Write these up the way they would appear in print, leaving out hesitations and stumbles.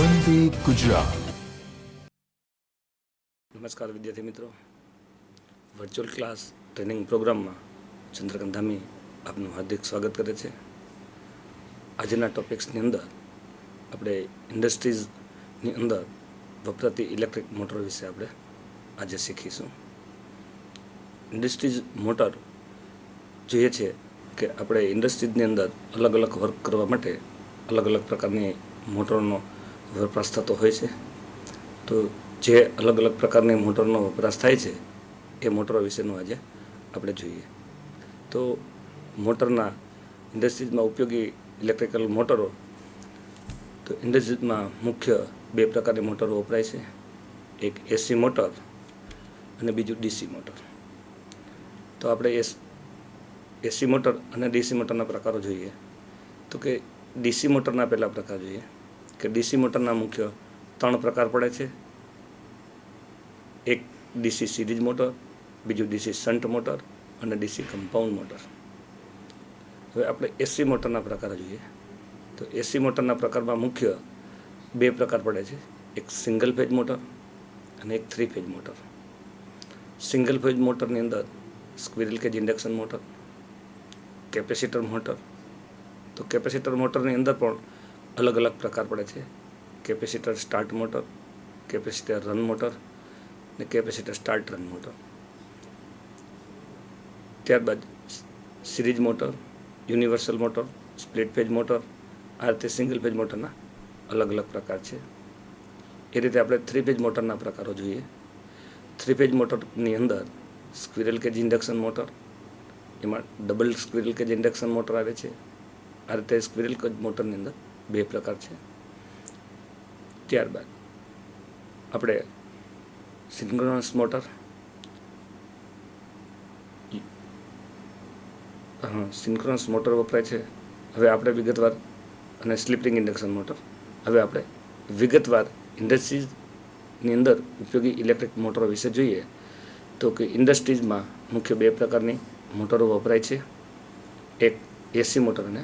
વંદે ગુજરાત. નમસ્કાર વિદ્યાર્થી મિત્રો, વર્ચ્યુઅલ ક્લાસ ટ્રેનિંગ પ્રોગ્રામમાં ચંદ્રકાંત ધામી આપનું હાર્દિક સ્વાગત કરે છે. આજના ટોપિક્સની અંદર આપણે ઇન્ડસ્ટ્રીઝની અંદર વપરાતી ઇલેક્ટ્રિક મોટર વિશે આપણે આજે શીખીશું. ઇન્ડસ્ટ્રીઝ મોટર જોઈએ છે કે આપણે ઇન્ડસ્ટ્રીઝની અંદર અલગ અલગ વર્ક કરવા માટે અલગ અલગ પ્રકારની મોટરનો વપરાશ થતો હોય છે. તો જે અલગ અલગ પ્રકારની મોટરનો વપરાશ થાય છે એ મોટરો વિશેનું આજે આપણે જોઈએ. તો મોટરના ઇન્ડસ્ટ્રીઝમાં ઉપયોગી ઇલેક્ટ્રિકલ મોટરો, તો ઇન્ડસ્ટ્રીઝમાં મુખ્ય બે પ્રકારની મોટરો વપરાય છે. એક એસી મોટર અને બીજું ડીસી મોટર. તો આપણે એસી મોટર અને ડીસી મોટરના પ્રકારો જોઈએ. તો કે ડીસી મોટરના પહેલા પ્રકાર જોઈએ કે ડીસી મોટરના મુખ્ય 3 પ્રકાર પડે છે. એક ડીસી સિરીઝ મોટર, બીજું ડીસી શન્ટ મોટર અને ડીસી કમ્પાઉન્ડ મોટર. હવે આપણે એસી મોટરના પ્રકાર જોઈએ. તો એસી મોટરના પ્રકારમાં મુખ્ય 2 પ્રકાર પડે છે. એક સિંગલ ફેજ મોટર અને એક 3 ફેજ મોટર. સિંગલ ફેજ મોટરની અંદર squirrel cage induction motor, capacitor motor. તો કેપેસિટર મોટરની અંદર પણ અલગ અલગ પ્રકાર પડે છે. Capacitor start motor, capacitor run motor ને કેપેસિટર સ્ટાર્ટ રન મોટર. ત્યારબાદ series motor, universal motor, split phase motor. આ રીતે સિંગલ ફેજ મોટરના અલગ અલગ પ્રકાર છે. એ રીતે આપણે 3 ફેજ મોટરના પ્રકારો જોઈએ. 3 ફેજ મોટરની અંદર સ્ક્વિરલ કેજ ઇન્ડક્શન મોટર, એમાં double squirrel cage induction motor આવે છે. આ રીતે સ્ક્વિરલ કેજ મોટરની અંદર 2 પ્રકાર છે. ત્યારબાદ આપણે સિન્ક્રોનસ મોટર, સિન્ક્રોનસ મોટર વપરાય છે. હવે આપણે વિગતવાર, અને સ્લિપ રિંગ ઇન્ડક્શન મોટર. હવે આપણે વિગતવાર ઇન્ડસ્ટ્રીઝની અંદર ઉપયોગી ઇલેક્ટ્રિક મોટરો વિશે જોઈએ. તો કે ઇન્ડસ્ટ્રીઝમાં મુખ્ય 2 પ્રકારની મોટરો વપરાય છે. એક એસી મોટર અને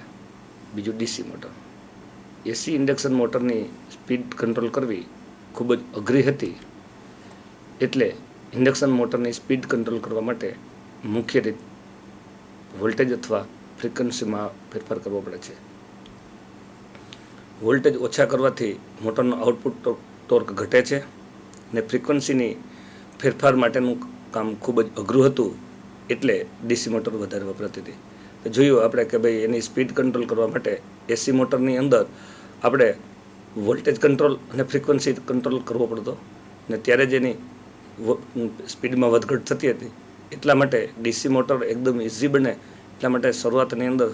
બીજું ડીસી મોટર. એસી ઇન્ડક્શન મોટરની સ્પીડ કંટ્રોલ કરવી ખૂબ જ અઘરી હતી. એટલે ઇન્ડક્શન મોટરની સ્પીડ કંટ્રોલ કરવા માટે મુખ્ય રીત વોલ્ટેજ અથવા ફ્રિકવન્સીમાં ફેરફાર કરવો પડે છે. વોલ્ટેજ ઓછા કરવાથી મોટરનો આઉટપુટ ટોર્ક ઘટે છે અને ફ્રિકવન્સીની ફેરફાર માટેનું કામ ખૂબ જ અઘરું હતું. એટલે ડીસી મોટર વધારે વપરાતી હતી. તો જોયું આપણે કે ભાઈ એની સ્પીડ કંટ્રોલ કરવા માટે એસી મોટરની અંદર આપણે વોલ્ટેજ કંટ્રોલ અને ફ્રિકવન્સી કંટ્રોલ કરવો પડતો ને ત્યારે જ એની સ્પીડમાં વધઘટ થતી હતી. એટલા માટે ડીસી મોટર એકદમ ઇઝી બને એટલા માટે શરૂઆતની અંદર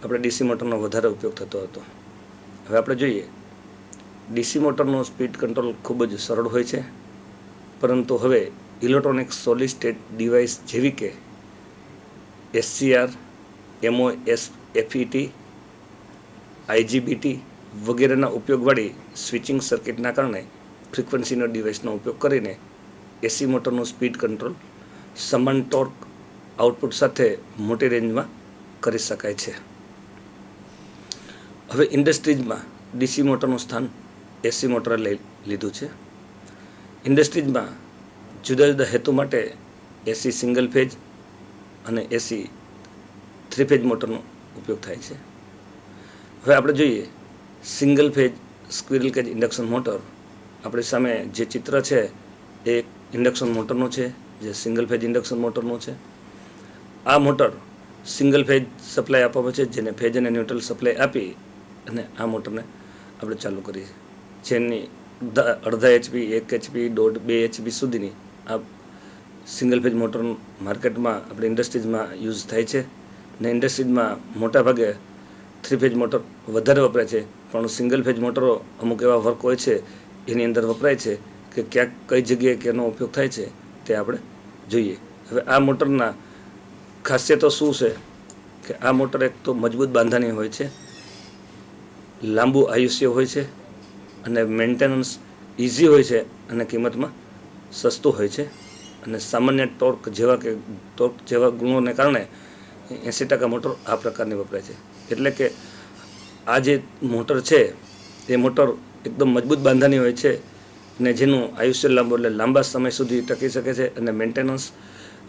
આપણે ડીસી મોટરનો વધારે ઉપયોગ થતો હતો. હવે આપણે જોઈએ ડીસી મોટરનો સ્પીડ કંટ્રોલ ખૂબ જ સરળ હોય છે. પરંતુ હવે ઇલેક્ટ્રોનિક સોલિડ સ્ટેટ ડિવાઇસ જેવી કે એસસીઆર, એમઓએસએફઈટી, આઈજીબીટી વગેરેના ઉપયોગવાળી સ્વિચિંગ સર્કિટના કારણે ફ્રિકવન્સીનો ડિવાઇસનો ઉપયોગ કરીને એસી મોટરનું સ્પીડ કંટ્રોલ સમાન ટોર્ક આઉટપુટ સાથે મોટી રેન્જમાં કરી શકાય છે. હવે ઇન્ડસ્ટ્રીઝમાં ડીસી મોટરનું સ્થાન એસી મોટરે લઈ લીધું છે. ઇન્ડસ્ટ્રીઝમાં જુદા જુદા હેતુ માટે એસી સિંગલ ફેજ અને એસી 3 ફેજ મોટરનો ઉપયોગ થાય છે. હવે આપણે જોઈએ single phase squirrel cage induction motor. આપણી સામે જે ચિત્ર છે એ ઇન્ડક્શન મોટરનું છે, જે સિંગલ ફેજ ઇન્ડક્શન મોટરનું છે. આ મોટર સિંગલ ફેજ સપ્લાય આપવામાં છે, જેને ફેજ અને ન્યુટ્રલ સપ્લાય આપી અને આ મોટરને આપણે ચાલુ કરીએ છીએ. જેની અડધા HP, 1 HP, 1.5, 2 HP સુધીની આ સિંગલ ફેજ મોટર માર્કેટમાં આપણે ઇન્ડસ્ટ્રીઝમાં યુઝ થાય છે. ને ઇન્ડસ્ટ્રીઝમાં મોટાભાગે 3 ફેજ મોટર વધારે વપરાય છે. પણ સિંગલ ફેજ મોટરો અમુક એવા વર્ક હોય છે એની અંદર વપરાય છે કે ક્યાંક કઈ જગ્યાએ કેનો ઉપયોગ થાય છે તે આપણે જોઈએ. હવે આ મોટરના ખાસિયતો શું છે કે આ મોટર એક તો મજબૂત બાંધાની હોય છે, લાંબુ આયુષ્ય હોય છે અને મેન્ટેનન્સ ઇઝી હોય છે અને કિંમતમાં સસ્તું હોય છે. અને સામાન્ય ટોર્ક જેવા ગુણોને કારણે 80% મોટર આ પ્રકારની વપરાય છે. એટલે કે આ જે મોટર છે એ મોટર એકદમ મજબૂત બાંધાની હોય છે ને જેનું આયુષ્ય લાંબો એટલે લાંબા સમય સુધી ટકી શકે છે અને મેન્ટેનન્સ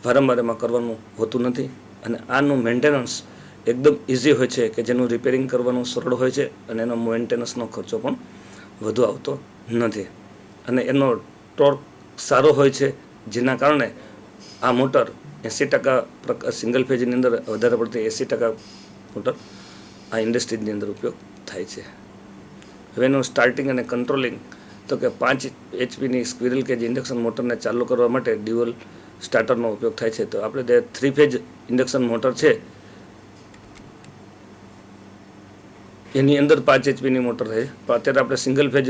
વારંવાર એમાં કરવાનું હોતું નથી અને આનું મેન્ટેનન્સ એકદમ ઇઝી હોય છે કે જેનું રિપેરિંગ કરવાનું સરળ હોય છે અને એનો મેન્ટેનન્સનો ખર્ચો પણ વધુ આવતો નથી અને એનો ટોર્ક સારો હોય છે જેના કારણે આ મોટર 80% સિંગલ ફેજની અંદર વધારે પડતી 80% મોટર આ ઇન્ડસ્ટ્રીઝની અંદર ઉપયોગ થાય છે. હવે એનું સ્ટાર્ટિંગ અને કંટ્રોલિંગ તો કે 5 HP સ્ક્વિરલ કેજ ઇન્ડક્શન મોટરને ચાલુ કરવા માટે ડ્યુઅલ સ્ટાર્ટરનો ઉપયોગ થાય છે. તો આપણે જે 3 ફેજ ઇન્ડક્શન મોટર છે એની અંદર 5 HP મોટર છે, પણ અત્યારે આપણે સિંગલ ફેજ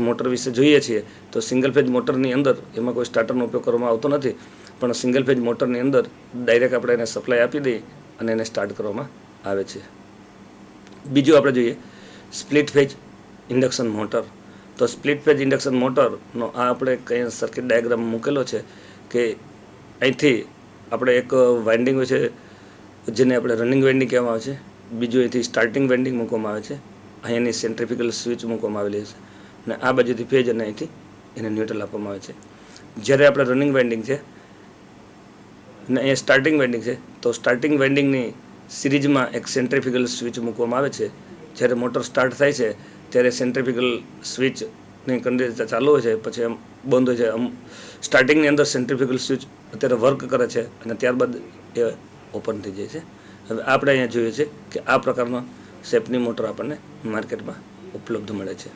મોટર વિશે જોઈએ છીએ તો સિંગલ ફેજ મોટરની અંદર એમાં કોઈ સ્ટાર્ટરનો ઉપયોગ કરવામાં આવતો નથી, પણ સિંગલ ફેજ મોટરની અંદર ડાયરેક્ટ આપણે એને સપ્લાય આપી દઈએ અને એને સ્ટાર્ટ કરવામાં આવે છે. બીજું આપણે જોઈએ સ્પ્લિટ ફેજ ઇન્ડક્શન મોટર. તો સ્પ્લિટ ફેજ ઇન્ડક્શન મોટરનો આ આપણે કંઈ સર્કિટ ડાયાગ્રામ મૂકેલો છે કે અહીંથી આપણે એક વાઇન્ડિંગ હોય છે જેને આપણે રનિંગ વાઇન્ડિંગ કહેવામાં આવે છે, બીજું અહીંથી સ્ટાર્ટિંગ વાઇન્ડિંગ મૂકવામાં આવે છે, અહીંયાની સેન્ટ્રીફ્યુગલ સ્વિચ મૂકવામાં આવેલી છે અને આ બાજુથી ફેજ અને અહીંથી એને ન્યુટ્રલ આપવામાં આવે છે. જ્યારે આપણે રનિંગ વાઇન્ડિંગ છે ને અહીંયા સ્ટાર્ટિંગ વાઇન્ડિંગ છે તો સ્ટાર્ટિંગ વાઇન્ડિંગની સિરીઝમાં એક સેન્ટ્રીફ્યુગલ સ્વિચ મૂકવામાં આવે છે. જ્યારે મોટર સ્ટાર્ટ થાય છે ત્યારે સેન્ટ્રીફ્યુગલ સ્વિચની કન્ડિશન ચાલુ હોય છે, પછી એમ બંધ હોય છે. સ્ટાર્ટિંગની અંદર સેન્ટ્રીફ્યુગલ સ્વિચ અત્યારે વર્ક કરે છે અને ત્યારબાદ એ ઓપન થઈ જાય છે. હવે આપણે અહીંયા જોઈએ છે કે આ પ્રકારનો શેપની મોટર આપણને માર્કેટમાં ઉપલબ્ધ મળે છે.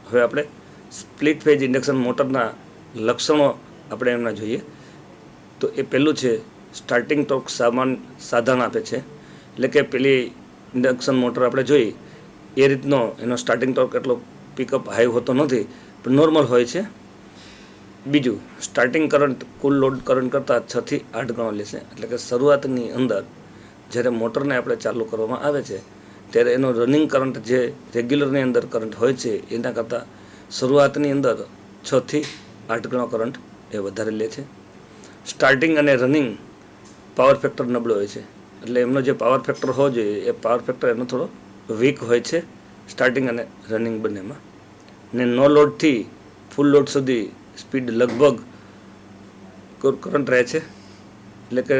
હવે આપણે સ્પ્લિટ ફેજ ઇન્ડક્શન મોટરના લક્ષણો આપણે એમના જોઈએ તો એ પહેલું છે સ્ટાર્ટિંગ ટોર્ક સાધારણ આપે છે, એટલે કે પેલી ઇન્ડક્શન મોટર આપણે જોઈ એ રીતનો એનો સ્ટાર્ટિંગ ટોર્ક એટલો પિકઅપ હાઈ હોતો નથી, પણ નોર્મલ હોય છે. બીજું સ્ટાર્ટિંગ કરંટ કુલ લોડ કરંટ કરતાં 6 થી 8 ગણો લેશે, એટલે કે શરૂઆતની અંદર જ્યારે મોટરને આપણે ચાલુ કરવામાં આવે છે ત્યારે એનો રનિંગ કરંટ જે રેગ્યુલરની અંદર કરંટ હોય છે એના કરતાં શરૂઆતની અંદર 6 થી 8 ગણો કરંટ એ વધારે લે છે. સ્ટાર્ટિંગ અને રનિંગ પાવર ફેક્ટર નબળો હોય છે, એટલે એમનો જે પાવર ફેક્ટર હોવો જોઈએ એ પાવર ફેક્ટર એનો થોડો વીક હોય છે સ્ટાર્ટિંગ અને રનિંગ બંનેમાં. ને નો લોડથી ફૂલ લોડ સુધી સ્પીડ લગભગ કરંટ રહે છે, એટલે કે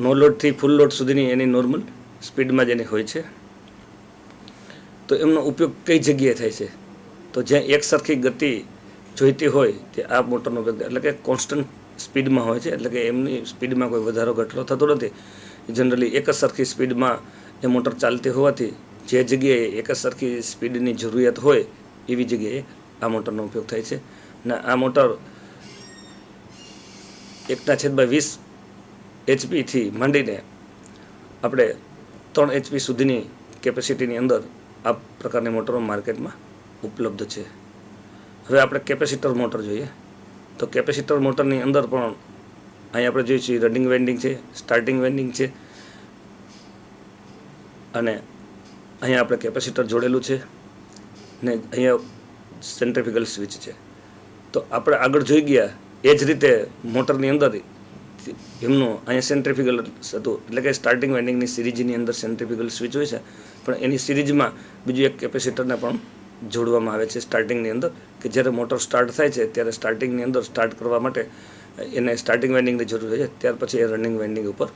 નો લોડથી ફૂલ લોડ સુધીની એની નોર્મલ સ્પીડમાં જ એની હોય છે. તો એમનો ઉપયોગ કઈ જગ્યાએ થાય છે તો જ્યાં એક સરખી ગતિ જોઈતી હોય તે આ મોટરનો ઉપયોગ થાય, એટલે કે કોન્સ્ટન્ટ સ્પીડમાં હોય છે, એટલે કે એમની સ્પીડમાં કોઈ વધારો ઘટાડો થતો નથી. જનરલી એક જ સરખી સ્પીડમાં એ મોટર ચાલતી હોવાથી જે જગ્યાએ એક જ સરખી સ્પીડની જરૂરિયાત હોય એવી જગ્યાએ આ મોટરનો ઉપયોગ થાય છે. ને આ મોટર 1/20 HP માંડીને આપણે 3 HP સુધીની કેપેસિટીની અંદર આ પ્રકારની મોટરો માર્કેટમાં ઉપલબ્ધ છે. હવે આપણે કેપેસિટર મોટર જોઈએ તો કેપેસિટર મોટરની અંદર પણ અહીં આપણે જોઈએ છીએ રનિંગ વાઇન્ડિંગ છે, સ્ટાર્ટિંગ વાઇન્ડિંગ છે અને અહીંયા આપણે કેપેસિટર જોડેલું છે ને અહીંયા સેન્ટ્રીફ્યુગલ સ્વિચ છે. તો આપણે આગળ જોઈ ગયા એ જ રીતે મોટરની અંદર એમનું અહીંયા સેન્ટ્રીફ્યુગલ હતું, એટલે કે સ્ટાર્ટિંગ વાઇન્ડિંગની સિરીઝની અંદર સેન્ટ્રીફ્યુગલ સ્વિચ હોય છે, પણ એની સિરીઝમાં બીજું એક કેપેસિટરને પણ જોડવામાં આવે છે સ્ટાર્ટિંગની અંદર, કે જ્યારે મોટર સ્ટાર્ટ થાય છે ત્યારે સ્ટાર્ટિંગની અંદર સ્ટાર્ટ કરવા માટે એને સ્ટાર્ટિંગ વાઇન્ડિંગની જરૂર હોય છે, ત્યાર પછી એ રનિંગ વાઇન્ડિંગ ઉપર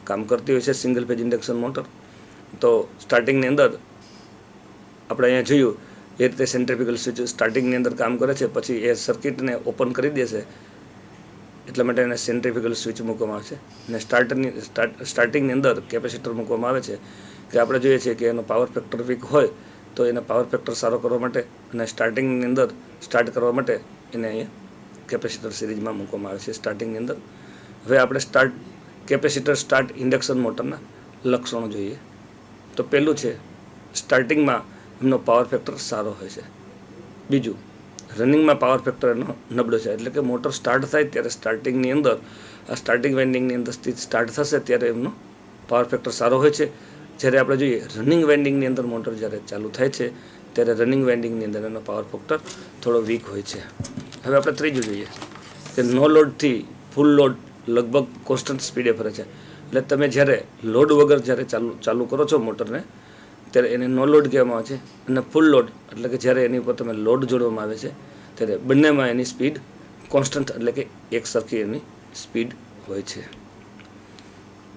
કામ કરતી હોય છે સિંગલ ફેજ ઇન્ડક્શન મોટર. તો સ્ટાર્ટિંગની અંદર આપણે અહીંયા જોયું એ રીતે સેન્ટ્રીફ્યુગલ સ્વિચ સ્ટાર્ટિંગની અંદર કામ કરે છે, પછી એ સર્કિટને ઓપન કરી દેશે એટલા માટે એને સેન્ટ્રીફ્યુગલ સ્વિચ મૂકવામાં આવે છે. અને સ્ટાર્ટિંગની અંદર કેપેસિટર મૂકવામાં આવે છે કે આપણે જોઈએ છીએ કે એનો પાવર ફેક્ટર વીક હોય તો એને પાવર ફેક્ટર સારો કરવા માટે અને સ્ટાર્ટિંગની અંદર સ્ટાર્ટ કરવા માટે એને અહીંયા કેપેસિટર સિરીઝમાં મૂકવામાં આવે છે સ્ટાર્ટિંગની અંદર. હવે આપણે કેપેસિટર સ્ટાર્ટ ઇન્ડક્શન મોટરના લક્ષણો જોઈએ તો પહેલું છે સ્ટાર્ટિંગમાં એમનો પાવર ફેક્ટર સારો હોય છે. બીજું રનિંગમાં પાવર ફેક્ટર એનો નબળો છે, એટલે કે મોટર સ્ટાર્ટ થાય ત્યારે સ્ટાર્ટિંગની અંદર આ સ્ટાર્ટિંગ વાઇન્ડિંગની અંદર સ્ટાર્ટ થશે ત્યારે એમનો પાવર ફેક્ટર સારો હોય છે. જ્યારે આપણે જોઈએ રનિંગ વાઇન્ડિંગની અંદર મોટર જ્યારે ચાલુ થાય છે ત્યારે રનિંગ વાઇન્ડિંગની અંદર એનો પાવર ફેક્ટર થોડો વીક હોય છે. હવે આપણે ત્રીજું જોઈએ કે નો લોડથી ફૂલ લોડ લગભગ કોન્સ્ટન્ટ સ્પીડે ફરે છે, એટલે તમે જ્યારે લોડ વગર જ્યારે ચાલુ કરો છો મોટરને ત્યારે એને નો લોડ કહેવામાં આવે છે, અને ફૂલ લોડ એટલે કે જ્યારે એની ઉપર તમે લોડ જોડવામાં આવે છે ત્યારે બંનેમાં એની સ્પીડ કોન્સ્ટન્ટ એટલે કે એક સરખી એની સ્પીડ હોય છે.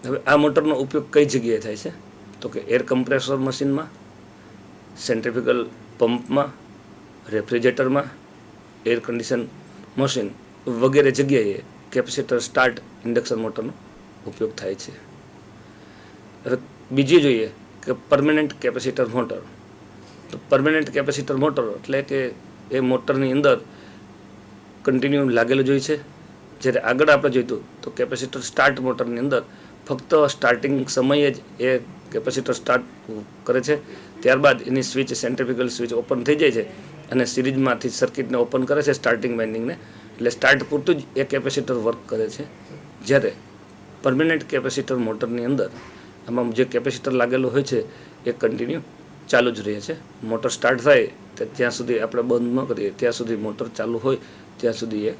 હવે આ મોટરનો ઉપયોગ કઈ જગ્યાએ થાય છે તો કે એર કમ્પ્રેસર મશીનમાં, સેન્ટ્રીફ્યુગલ પંપમાં, રેફ્રિજરેટરમાં, એર કન્ડિશન મશીન વગેરે જગ્યાએ કેપેસિટર સ્ટાર્ટ ઇન્ડક્શન મોટરનો ઉપયોગ થાય છે. હવે બીજી જોઈએ કે પરમેનન્ટ કેપેસિટર મોટર. તો પરમેનન્ટ કેપેસિટર મોટર એટલે કે એ મોટરની અંદર કન્ટિન્યુ લાગેલું જોઈએ છે. જ્યારે આગળ આપણે જોઈતું તો કેપેસિટર સ્ટાર્ટ મોટરની અંદર ફક્ત સ્ટાર્ટિંગ સમયે જ એ કેપેસિટર સ્ટાર્ટ કરે છે, ત્યારબાદ એની સ્વિચ સેન્ટ્રીફ્યુગલ સ્વિચ ઓપન થઈ જાય છે અને સિરીઝમાંથી સર્કિટને ઓપન કરે છે સ્ટાર્ટિંગ વાઇન્ડિંગને, એટલે સ્ટાર્ટ પૂરતું જ એ કેપેસિટર વર્ક કરે છે. જ્યારે પરમેનન્ટ કેપેસિટર મોટરની અંદર આમાં જે કેપેસિટર લાગેલું હોય છે એ કન્ટિન્યુ ચાલુ જ રહે છે. મોટર સ્ટાર્ટ થાય તો ત્યાં સુધી આપણે બંધ ન કરીએ ત્યાં સુધી મોટર ચાલુ હોય ત્યાં સુધી એ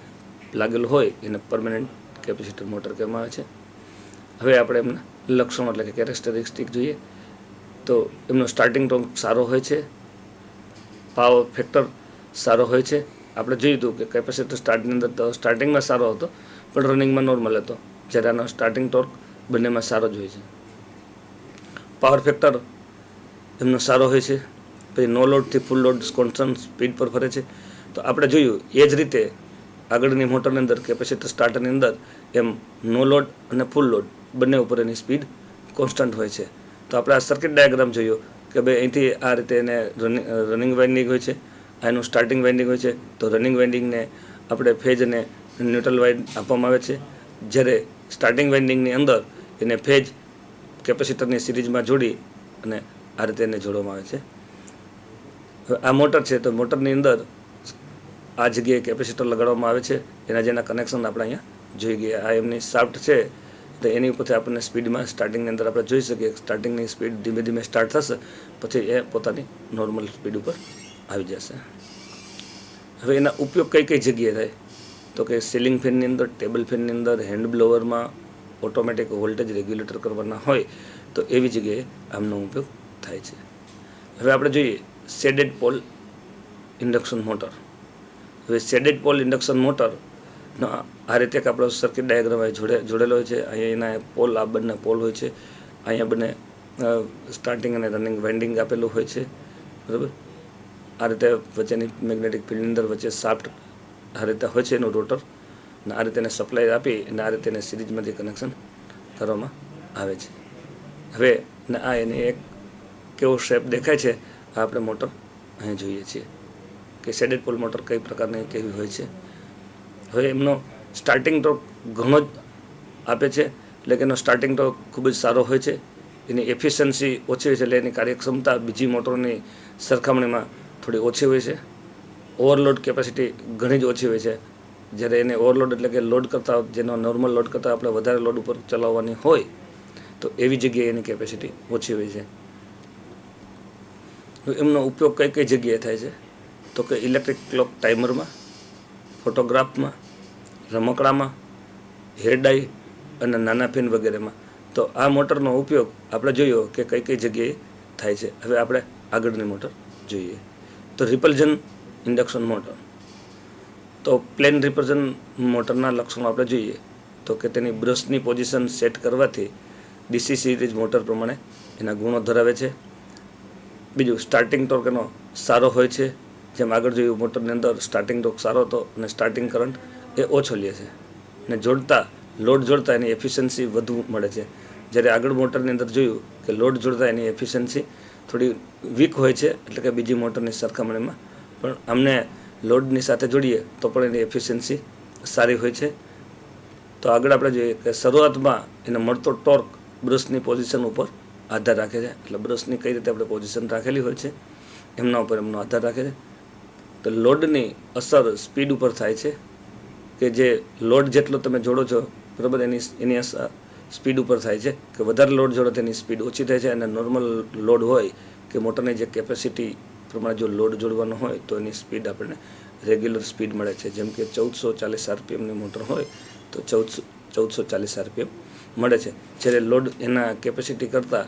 લાગેલું હોય એને પરમેનન્ટ કેપેસિટર મોટર કહેવામાં આવે છે. હવે આપણે એમના લક્ષણો એટલે કે કેરેક્ટરિસ્ટિક જોઈએ તો એમનો સ્ટાર્ટિંગ ટોર્ક સારો હોય છે, પાવર ફેક્ટર સારો હોય છે. આપણે જોયું હતું કે કેપેસિટર સ્ટાર્ટની અંદર તો સ્ટાર્ટિંગમાં સારો હતો પણ રનિંગમાં નોર્મલ હતો, જ્યારે આનો સ્ટાર્ટિંગ ટોર્ક બંનેમાં સારો જ હોય છે. પાવર ફેક્ટર એમનો સારો હોય છે. પછી નો લોડથી ફૂલ લોડ કોન્સ્ટન્ટ સ્પીડ પર ફરે છે. તો આપણે જોયું એ જ રીતે આગળની મોટરની અંદર કેપેસિટર સ્ટાર્ટરની અંદર એમ નો લોડ અને ફૂલ લોડ બંને ઉપર એની સ્પીડ કોન્સ્ટન્ટ હોય છે. તો આપણે આ સર્કિટ ડાયાગ્રામ જોયો કે ભાઈ અહીંથી આ રીતે એને રનિંગ વાઇન્ડિંગ હોય છે, આ એનું સ્ટાર્ટિંગ વાઇન્ડિંગ હોય છે. તો રનિંગ વાઇન્ડિંગને આપણે ફેજ અને ન્યુટ્રલ વાઇન્ડ આપવામાં આવે છે, જ્યારે સ્ટાર્ટિંગ વાઇન્ડિંગની અંદર એને ફેજ કેપેસિટરની સિરીઝમાં જોડી અને આ રીતે એને જોડવામાં આવે છે. હવે આ મોટર છે તો મોટરની અંદર આ જગ્યાએ કેપેસિટર લગાડવામાં આવે છે. એના જેના કનેક્શન આપણે અહીંયા જોઈ ગયા. આ એમની શાફ્ટ છે તો એની ઉપરથી આપણને સ્પીડમાં સ્ટાર્ટિંગની અંદર આપણે જોઈ શકીએ સ્ટાર્ટિંગની સ્પીડ ધીમે ધીમે સ્ટાર્ટ થશે પછી એ પોતાની નોર્મલ સ્પીડ ઉપર આવી જશે. હવે એના ઉપયોગ કઈ કઈ જગ્યાએ થાય તો કે સીલિંગ ફેનની અંદર, ટેબલ ફેનની અંદર, હેન્ડ બ્લોવરમાં, ઓટોમેટિક વોલ્ટેજ રેગ્યુલેટર કરવાના હોય તો એવી જગ્યાએ આમનો ઉપયોગ થાય છે. હવે આપણે જોઈએ શેડેડ પોલ ઇન્ડક્શન મોટર. હવે શેડેડ પોલ ઇન્ડક્શન મોટરનો આ રીતે એક આપણો સર્કિટ ડાયાગ્રામ જોડેલો હોય છે. અહીંયા એના પોલ, આ બંને પોલ હોય છે. અહીંયા બંને સ્ટાર્ટિંગ અને રનિંગ વાઇન્ડિંગ આપેલું હોય છે, બરાબર. આ રીતે વચ્ચેની મેગ્નેટિક ફિલ્ડની અંદર વચ્ચે શાફ્ટ આ રીતે હોય છે એનું રોટર, અને આ રીતે એને સપ્લાય આપી અને આ રીતે એને સિરીઝમાંથી કનેક્શન કરવામાં આવે છે. હવે આ એની એક કેવો શેપ દેખાય છે આ આપણે મોટર અહીં જોઈએ છીએ કે શેડેડ પોલ મોટર કઈ પ્રકારની કેવી હોય છે. હવે એમનો સ્ટાર્ટિંગ ટોર્ક ઘણો જ આપે છે, એટલે કે એનો સ્ટાર્ટિંગ ટોર્ક ખૂબ જ સારો હોય છે. એની એફિશિયન્સી ઓછી હોય છે, એટલે એની કાર્યક્ષમતા બીજી મોટરોની સરખામણીમાં થોડી ઓછી હોય છે. ઓવરલોડ કેપેસિટી ઘણી જ ઓછી હોય છે. જ્યારે એને ઓવરલોડ એટલે કે લોડ કરતાં જેનો નોર્મલ લોડ કરતાં આપણે વધારે લોડ ઉપર ચલાવવાની હોય તો એવી જગ્યાએ એની કેપેસિટી ઓછી હોય છે. એમનો ઉપયોગ કઈ કઈ જગ્યાએ થાય છે તો કે ઇલેક્ટ્રિક ક્લોક ટાઈમરમાં, ફોટોગ્રાફમાં, રમકડામાં, હેર ડાઈ અને નાના ફેન વગેરેમાં. તો આ મોટરનો ઉપયોગ આપણે જોયો કે કઈ કઈ જગ્યાએ થાય છે. હવે આપણે આગળની મોટર જોઈએ તો રિપલ્ઝન ઇન્ડક્શન મોટર. તો પ્લેન રિપલ્ઝન મોટરના લક્ષણો આપણે જોઈએ તો કે તેની બ્રશની પોઝિશન સેટ કરવાથી ડીસી સિરીઝ મોટર પ્રમાણે એના ગુણો ધરાવે છે. બીજું સ્ટાર્ટિંગ ટોર્ક એનો સારો હોય છે. જેમ આગળ જોયું મોટરની અંદર સ્ટાર્ટિંગ ટોર્ક સારો હતો અને સ્ટાર્ટિંગ કરંટ એ ઓછો લે છે, અને લોડ જોડતા એની એફિશિયન્સી વધુ મળે છે. જ્યારે આગળ મોટરની અંદર જોયું કે લોડ જોડતા એની એફિશિયન્સી થોડી વીક હોય છે, એટલે કે બીજી મોટરની સરખામણીમાં. પણ આમને લોડની સાથે જોડીએ તો પણ એની એફિશિયન્સી સારી હોય છે. તો આગળ આપણે જોઈએ કે શરૂઆતમાં એને મળતો ટોર્ક બ્રશની પોઝિશન ઉપર આધાર રાખે છે. એટલે બ્રશની કઈ રીતે આપણે પોઝિશન રાખેલી હોય છે એમના ઉપર એમનો આધાર રાખે છે. તો લોડની અસર સ્પીડ ઉપર થાય છે કે જે લોડ જેટલો તમે જોડો છો બરાબર એની અસર સ્પીડ ઉપર થાય છે કે વધારે લોડ જોડો તેની સ્પીડ ઓછી થાય છે, અને નોર્મલ લોડ હોય કે મોટરની જે કેપેસિટી પ્રમાણે જો લોડ જોડવાનો હોય તો એની સ્પીડ આપણને રેગ્યુલર સ્પીડ મળે છે. જેમ કે 1440 આરપીએમની મોટર હોય તો 1440 આરપીએમ મળે છે. જ્યારે લોડ એના કેપેસિટી કરતાં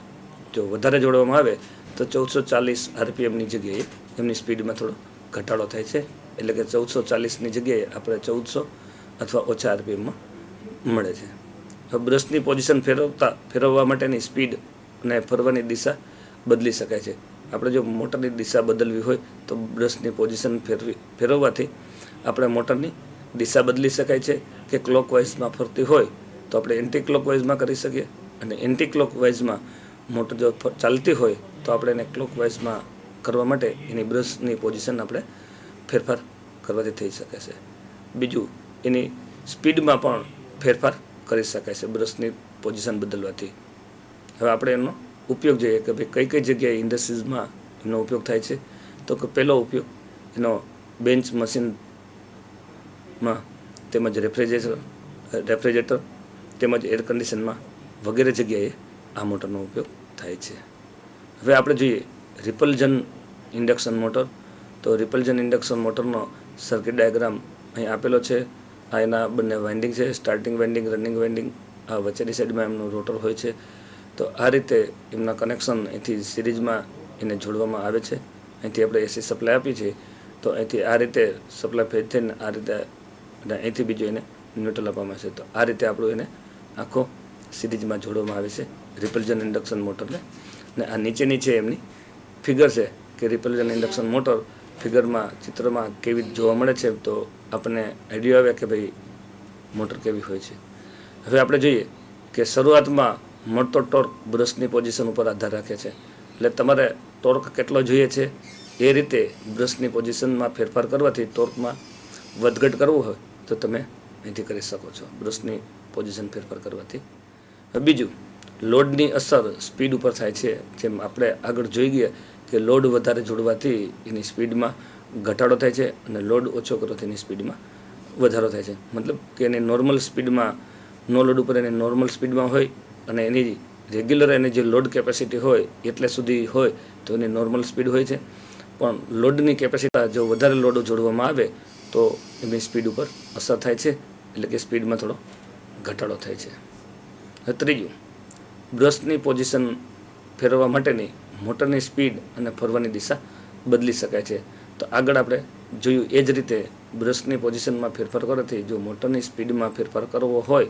જો વધારે જોડવામાં આવે તો 1440 આરપીએમની જગ્યાએ એમની સ્પીડમાં થોડો ઘટાડો થાય છે. એટલે કે 1440ની જગ્યાએ આપણે 1400 અથવા ઓછા આરપીએમમાં મળે છે. હવે બ્રશની પોઝિશન ફેરવવા માટેની સ્પીડ અને ફરવાની દિશા બદલી શકાય છે. આપણે જો મોટરની દિશા બદલવી હોય તો બ્રશની પોઝિશન ફેરવવાથી આપણે મોટરની દિશા બદલી શકાય છે. કે ક્લોકવાઇઝમાં ફરતી હોય તો આપણે એન્ટી ક્લોકવાઇઝમાં કરી શકીએ, અને એન્ટી ક્લોકવાઇઝમાં મોટર જો ચાલતી હોય તો આપણે એને ક્લોકવાઇઝમાં કરવા માટે એની બ્રશની પોઝિશન આપણે ફેરફાર કરવાથી થઈ શકે છે. બીજું, એની સ્પીડમાં પણ ફેરફાર કરી શકાય છે બ્રશની પોઝિશન બદલવાથી. હવે આપણે એનો ઉપયોગ જોઈએ કે ભાઈ કઈ કઈ જગ્યાએ ઇન્ડસ્ટ્રીઝમાં એનો ઉપયોગ થાય છે. તો કે પહેલો ઉપયોગ એનો બેન્ચ મશીનમાં તેમજ રેફ્રિજરેટર તેમજ એર કન્ડિશનમાં વગેરે જગ્યાએ આ મોટરનો ઉપયોગ થાય છે. હવે આપણે જોઈએ રિપલ્જન ઇન્ડક્શન મોટર. તો રિપલ્જન ઇન્ડક્શન મોટરનો સર્કિટ ડાયાગ્રામ અહીં આપેલો છે. આ એના બંને વાઇન્ડિંગ છે, સ્ટાર્ટિંગ વાઇન્ડિંગ, રનિંગ વાઇન્ડિંગ. આ વચ્ચેની સાઈડમાં એમનું રોટર હોય છે. તો આ રીતે એમના કનેક્શન અહીંથી સિરીઝમાં એને જોડવામાં આવે છે. અહીંથી આપણે એસી સપ્લાય આપી છે તો અહીંથી આ રીતે સપ્લાય ફેજ થઈને આ રીતે અને અહીંથી બીજું એને ન્યુટ્રલ આપવામાં આવે છે. તો આ રીતે આપણું એને આખો સિરીઝમાં જોડવામાં આવે છે રિપલ્જન ઇન્ડક્શન મોટરને. ને આ નીચેની છે એમની ફિગર છે કે રિપલ્જન ઇન્ડક્શન મોટર ફિગરમાં ચિત્રમાં કેવી જોવા મળે છે. તો આપણને આઈડિયા આવે કે ભાઈ મોટર કેવી હોય છે. હવે આપણે જોઈએ કે શરૂઆતમાં મળતો ટોર્ક બ્રશની પોઝિશન ઉપર આધાર રાખે છે. એટલે તમારે ટોર્ક કેટલો જોઈએ છે એ રીતે બ્રશની પોઝિશનમાં ફેરફાર કરવાથી ટોર્કમાં વધઘટ કરવું હોય તો તમે અહીંથી કરી શકો છો બ્રશની પોઝિશન ફેરફાર કરવાથી. બીજું, લોડની અસર સ્પીડ ઉપર થાય છે. જેમ આપણે આગળ જોઈ ગયા કે લોડ વધારે જોડવાથી એની સ્પીડમાં ઘટાડો થાય છે અને લોડ ઓછો કરવાથી એની સ્પીડમાં વધારો થાય છે. મતલબ કે એની નોર્મલ સ્પીડમાં નો લોડ ઉપર એની નોર્મલ સ્પીડમાં હોય અને એની રેગ્યુલર એની જે લોડ કેપેસિટી હોય એટલે સુધી હોય તો એની નોર્મલ સ્પીડ હોય છે. પણ લોડની કેપેસિટી જો વધારે લોડ જોડવામાં આવે તો એની સ્પીડ ઉપર અસર થાય છે. એટલે કે સ્પીડમાં થોડો ઘટાડો થાય છે. ત્રીજું, બ્રશની પોઝિશન ફેરવવા માટેની મોટરની સ્પીડ અને ફરવાની દિશા બદલી શકાય છે. તો આગળ આપણે જોયું એ જ રીતે બ્રશની પોઝિશનમાં ફેરફાર કરવાથી જો મોટરની સ્પીડમાં ફેરફાર કરવો હોય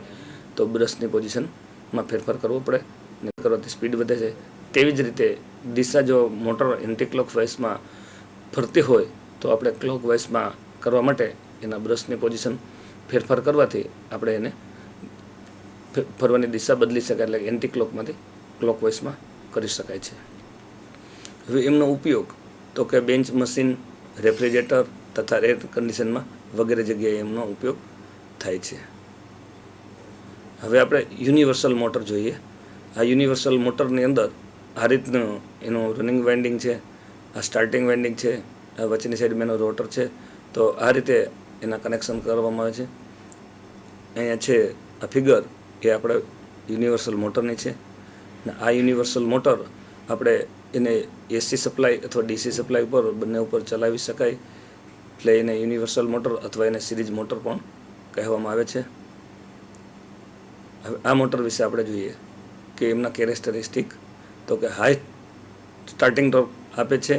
તો બ્રશની પોઝિશનમાં ફેરફાર કરવો પડે ને કરવાથી સ્પીડ વધે છે. તેવી જ રીતે દિશા જો મોટર એન્ટી ક્લોકવાઇઝમાં ફરતી હોય તો આપણે ક્લોકવાઇઝમાં કરવા માટે એના બ્રશની પોઝિશન ફેરફાર કરવાથી આપણે એને ફરવાની દિશા બદલી શકાય, એટલે એન્ટી ક્લોકમાંથી ક્લોકવાઇઝમાં કરી શકાય છે. હવે એમનો ઉપયોગ તો કે બેન્ચ મશીન, રેફ્રિજરેટર તથા એર કન્ડિશનમાં વગેરે જગ્યાએ એમનો ઉપયોગ થાય છે. હવે આપણે યુનિવર્સલ મોટર જોઈએ. આ યુનિવર્સલ મોટરની અંદર આ રીતનું એનું રનિંગ વાઇન્ડિંગ છે, આ સ્ટાર્ટિંગ વાઇન્ડિંગ છે, આ વચ્ચેની સાઈડમાં એનો રોટર છે. તો આ રીતે એના કનેક્શન કરવામાં આવે છે. અહીંયા છે આ ફિગર એ આપણે યુનિવર્સલ મોટરની છે. ને આ યુનિવર્સલ મોટર આપણે એને એસી સપ્લાય અથવા ડીસી સપ્લાય ઉપર બંને ઉપર ચલાવી શકાય, એટલે એને યુનિવર્સલ મોટર અથવા એને સિરીઝ મોટર પણ કહેવામાં આવે છે. હવે આ મોટર વિશે આપણે જોઈએ કે એમના કેરેક્ટરિસ્ટિક તો કે હાઈ સ્ટાર્ટિંગ ટોર્ક આપે છે.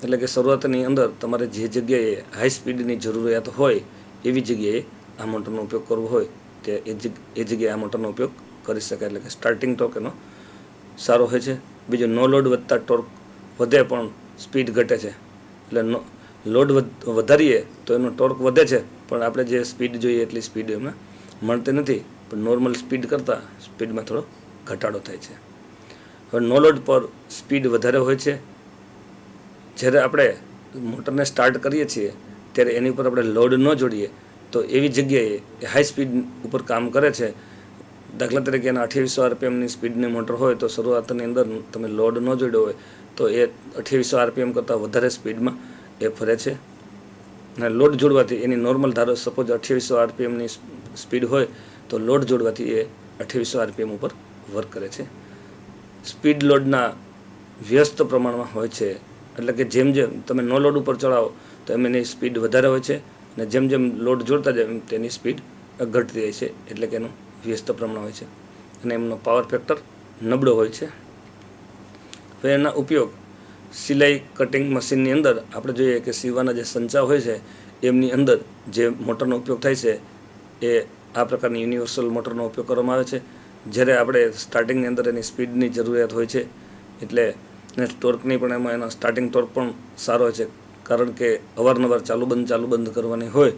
એટલે કે શરૂઆતની અંદર તમારે જે જગ્યાએ હાઈ સ્પીડની જરૂરિયાત હોય એવી જગ્યાએ આ મોટરનો ઉપયોગ કરવો હોય તે એ જગ્યાએ આ મોટરનો ઉપયોગ કરી શકાય. એટલે કે સ્ટાર્ટિંગ ટોર્ક એનો સારો હોય છે. બીજું, નો લોડ વધતા ટોર્ક વધે પણ સ્પીડ ઘટે છે. એટલે લોડ વધારીએ તો એનો ટોર્ક વધે છે પણ આપણે જે સ્પીડ જોઈએ એટલી સ્પીડ એમાં મળતી નથી. પણ નોર્મલ સ્પીડ કરતાં સ્પીડમાં થોડો ઘટાડો થાય છે. હવે નો લોડ પર સ્પીડ વધારે હોય છે. જ્યારે આપણે મોટરને સ્ટાર્ટ કરીએ છીએ ત્યારે એની ઉપર આપણે લોડ ન જોડીએ તો એવી જગ્યાએ હાઈ સ્પીડ ઉપર કામ કરે છે. દાખલા તરીકે એના 2800 આરપીએમની સ્પીડની મોટર હોય તો શરૂઆતની અંદર તમે લોડ ન જોડ્યો હોય તો એ 2800 આરપીએમ કરતાં વધારે સ્પીડમાં એ ફરે છે. અને લોડ જોડવાથી એની નોર્મલ ધારો સપોઝ 2800 આરપીએમની સ્પીડ હોય તો લોડ જોડવાથી એ 2800 આરપીએમ ઉપર વર્ક કરે છે. સ્પીડ લોડના વ્યસ્ત પ્રમાણમાં હોય છે. એટલે કે જેમ જેમ તમે નો લોડ ઉપર ચલાવો તો એમ એની સ્પીડ વધારે હોય છે અને જેમ જેમ લોડ જોડતા જાય એમ તેની સ્પીડ ઘટતી જાય છે. એટલે કે એનું વ્યસ્ત પ્રમાણ હોય છે અને એમનો પાવર ફેક્ટર નબળો હોય છે. હવે એના ઉપયોગ સિલાઈ કટિંગ મશીનની અંદર આપણે જોઈએ કે સીવવાના જે સંચા હોય છે એમની અંદર જે મોટરનો ઉપયોગ થાય છે એ આ પ્રકારની યુનિવર્સલ મોટરનો ઉપયોગ કરવામાં આવે છે. જ્યારે આપણે સ્ટાર્ટિંગની અંદર એની સ્પીડની જરૂરિયાત હોય છે એટલે ટોર્કની પણ એમાં એનો સ્ટાર્ટિંગ ટોર્ક પણ સારો હોય છે, કારણ કે અવારનવાર ચાલુ બંધ કરવાની હોય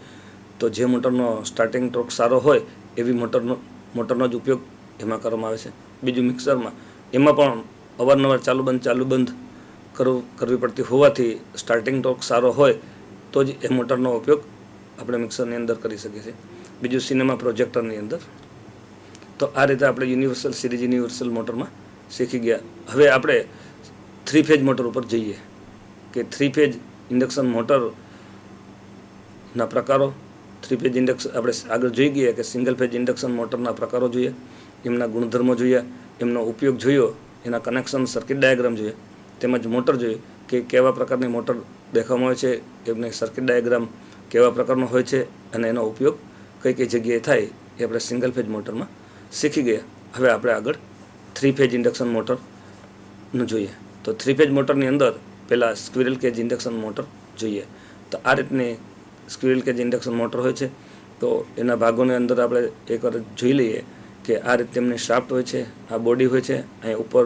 તો જે મોટરનો સ્ટાર્ટિંગ ટોર્ક સારો હોય એવી મોટરનો જ ઉપયોગ એમાં કરવામાં આવે છે. બીજું મિક્સરમાં એમાં પણ અવારનવાર ચાલુ બંધ કરવી પડતી હોવાથી સ્ટાર્ટિંગ ટોર્ક સારો હોય તો જ એ મોટરનો ઉપયોગ આપણે મિક્સરની અંદર કરી શકીએ છીએ. બીજું સિનેમા પ્રોજેક્ટરની અંદર. તો આ રીતે આપણે યુનિવર્સલ મોટરમાં શીખી ગયા. હવે આપણે 3 ફેઝ મોટર ઉપર જઈએ કે 3 ફેઝ ઇન્ડક્શન મોટરના પ્રકારો. 3 ફેઝ ઇન્ડક્શન આપણે આગળ જોઈ ગયા કે સિંગલ ફેઝ ઇન્ડક્શન મોટરના પ્રકારો જોઈએ, એમના ગુણધર્મો જોયા, એમનો ઉપયોગ જોયો, એના કનેક્શન સર્કિટ ડાયાગ્રામ જોઈએ, તેમજ મોટર જોયું કે કેવા પ્રકારની મોટર દેખાવામાં હોય છે, એમને સર્કિટ ડાયાગ્રામ કેવા પ્રકારનો હોય છે અને એનો ઉપયોગ કઈ જગ્યાએ થાય એ આપણે સિંગલ ફેઝ મોટરમાં શીખી ગયા. હવે આપણે આગળ 3 ફેઝ ઇન્ડક્શન મોટરનું જોઈએ. તો 3 ફેઝ મોટરની અંદર પહેલાં સ્ક્વિરલ કેજ ઇન્ડક્શન મોટર જોઈએ. તો આ રીતની સ્ક્વિરલ કેજ ઇન્ડક્શન મોટર હોય છે. તો એના ભાગોની અંદર આપણે એકવાર જોઈ લઈએ કે આ રીતે એમની શાફ્ટ હોય છે, આ બોડી હોય છે, અહીંયા ઉપર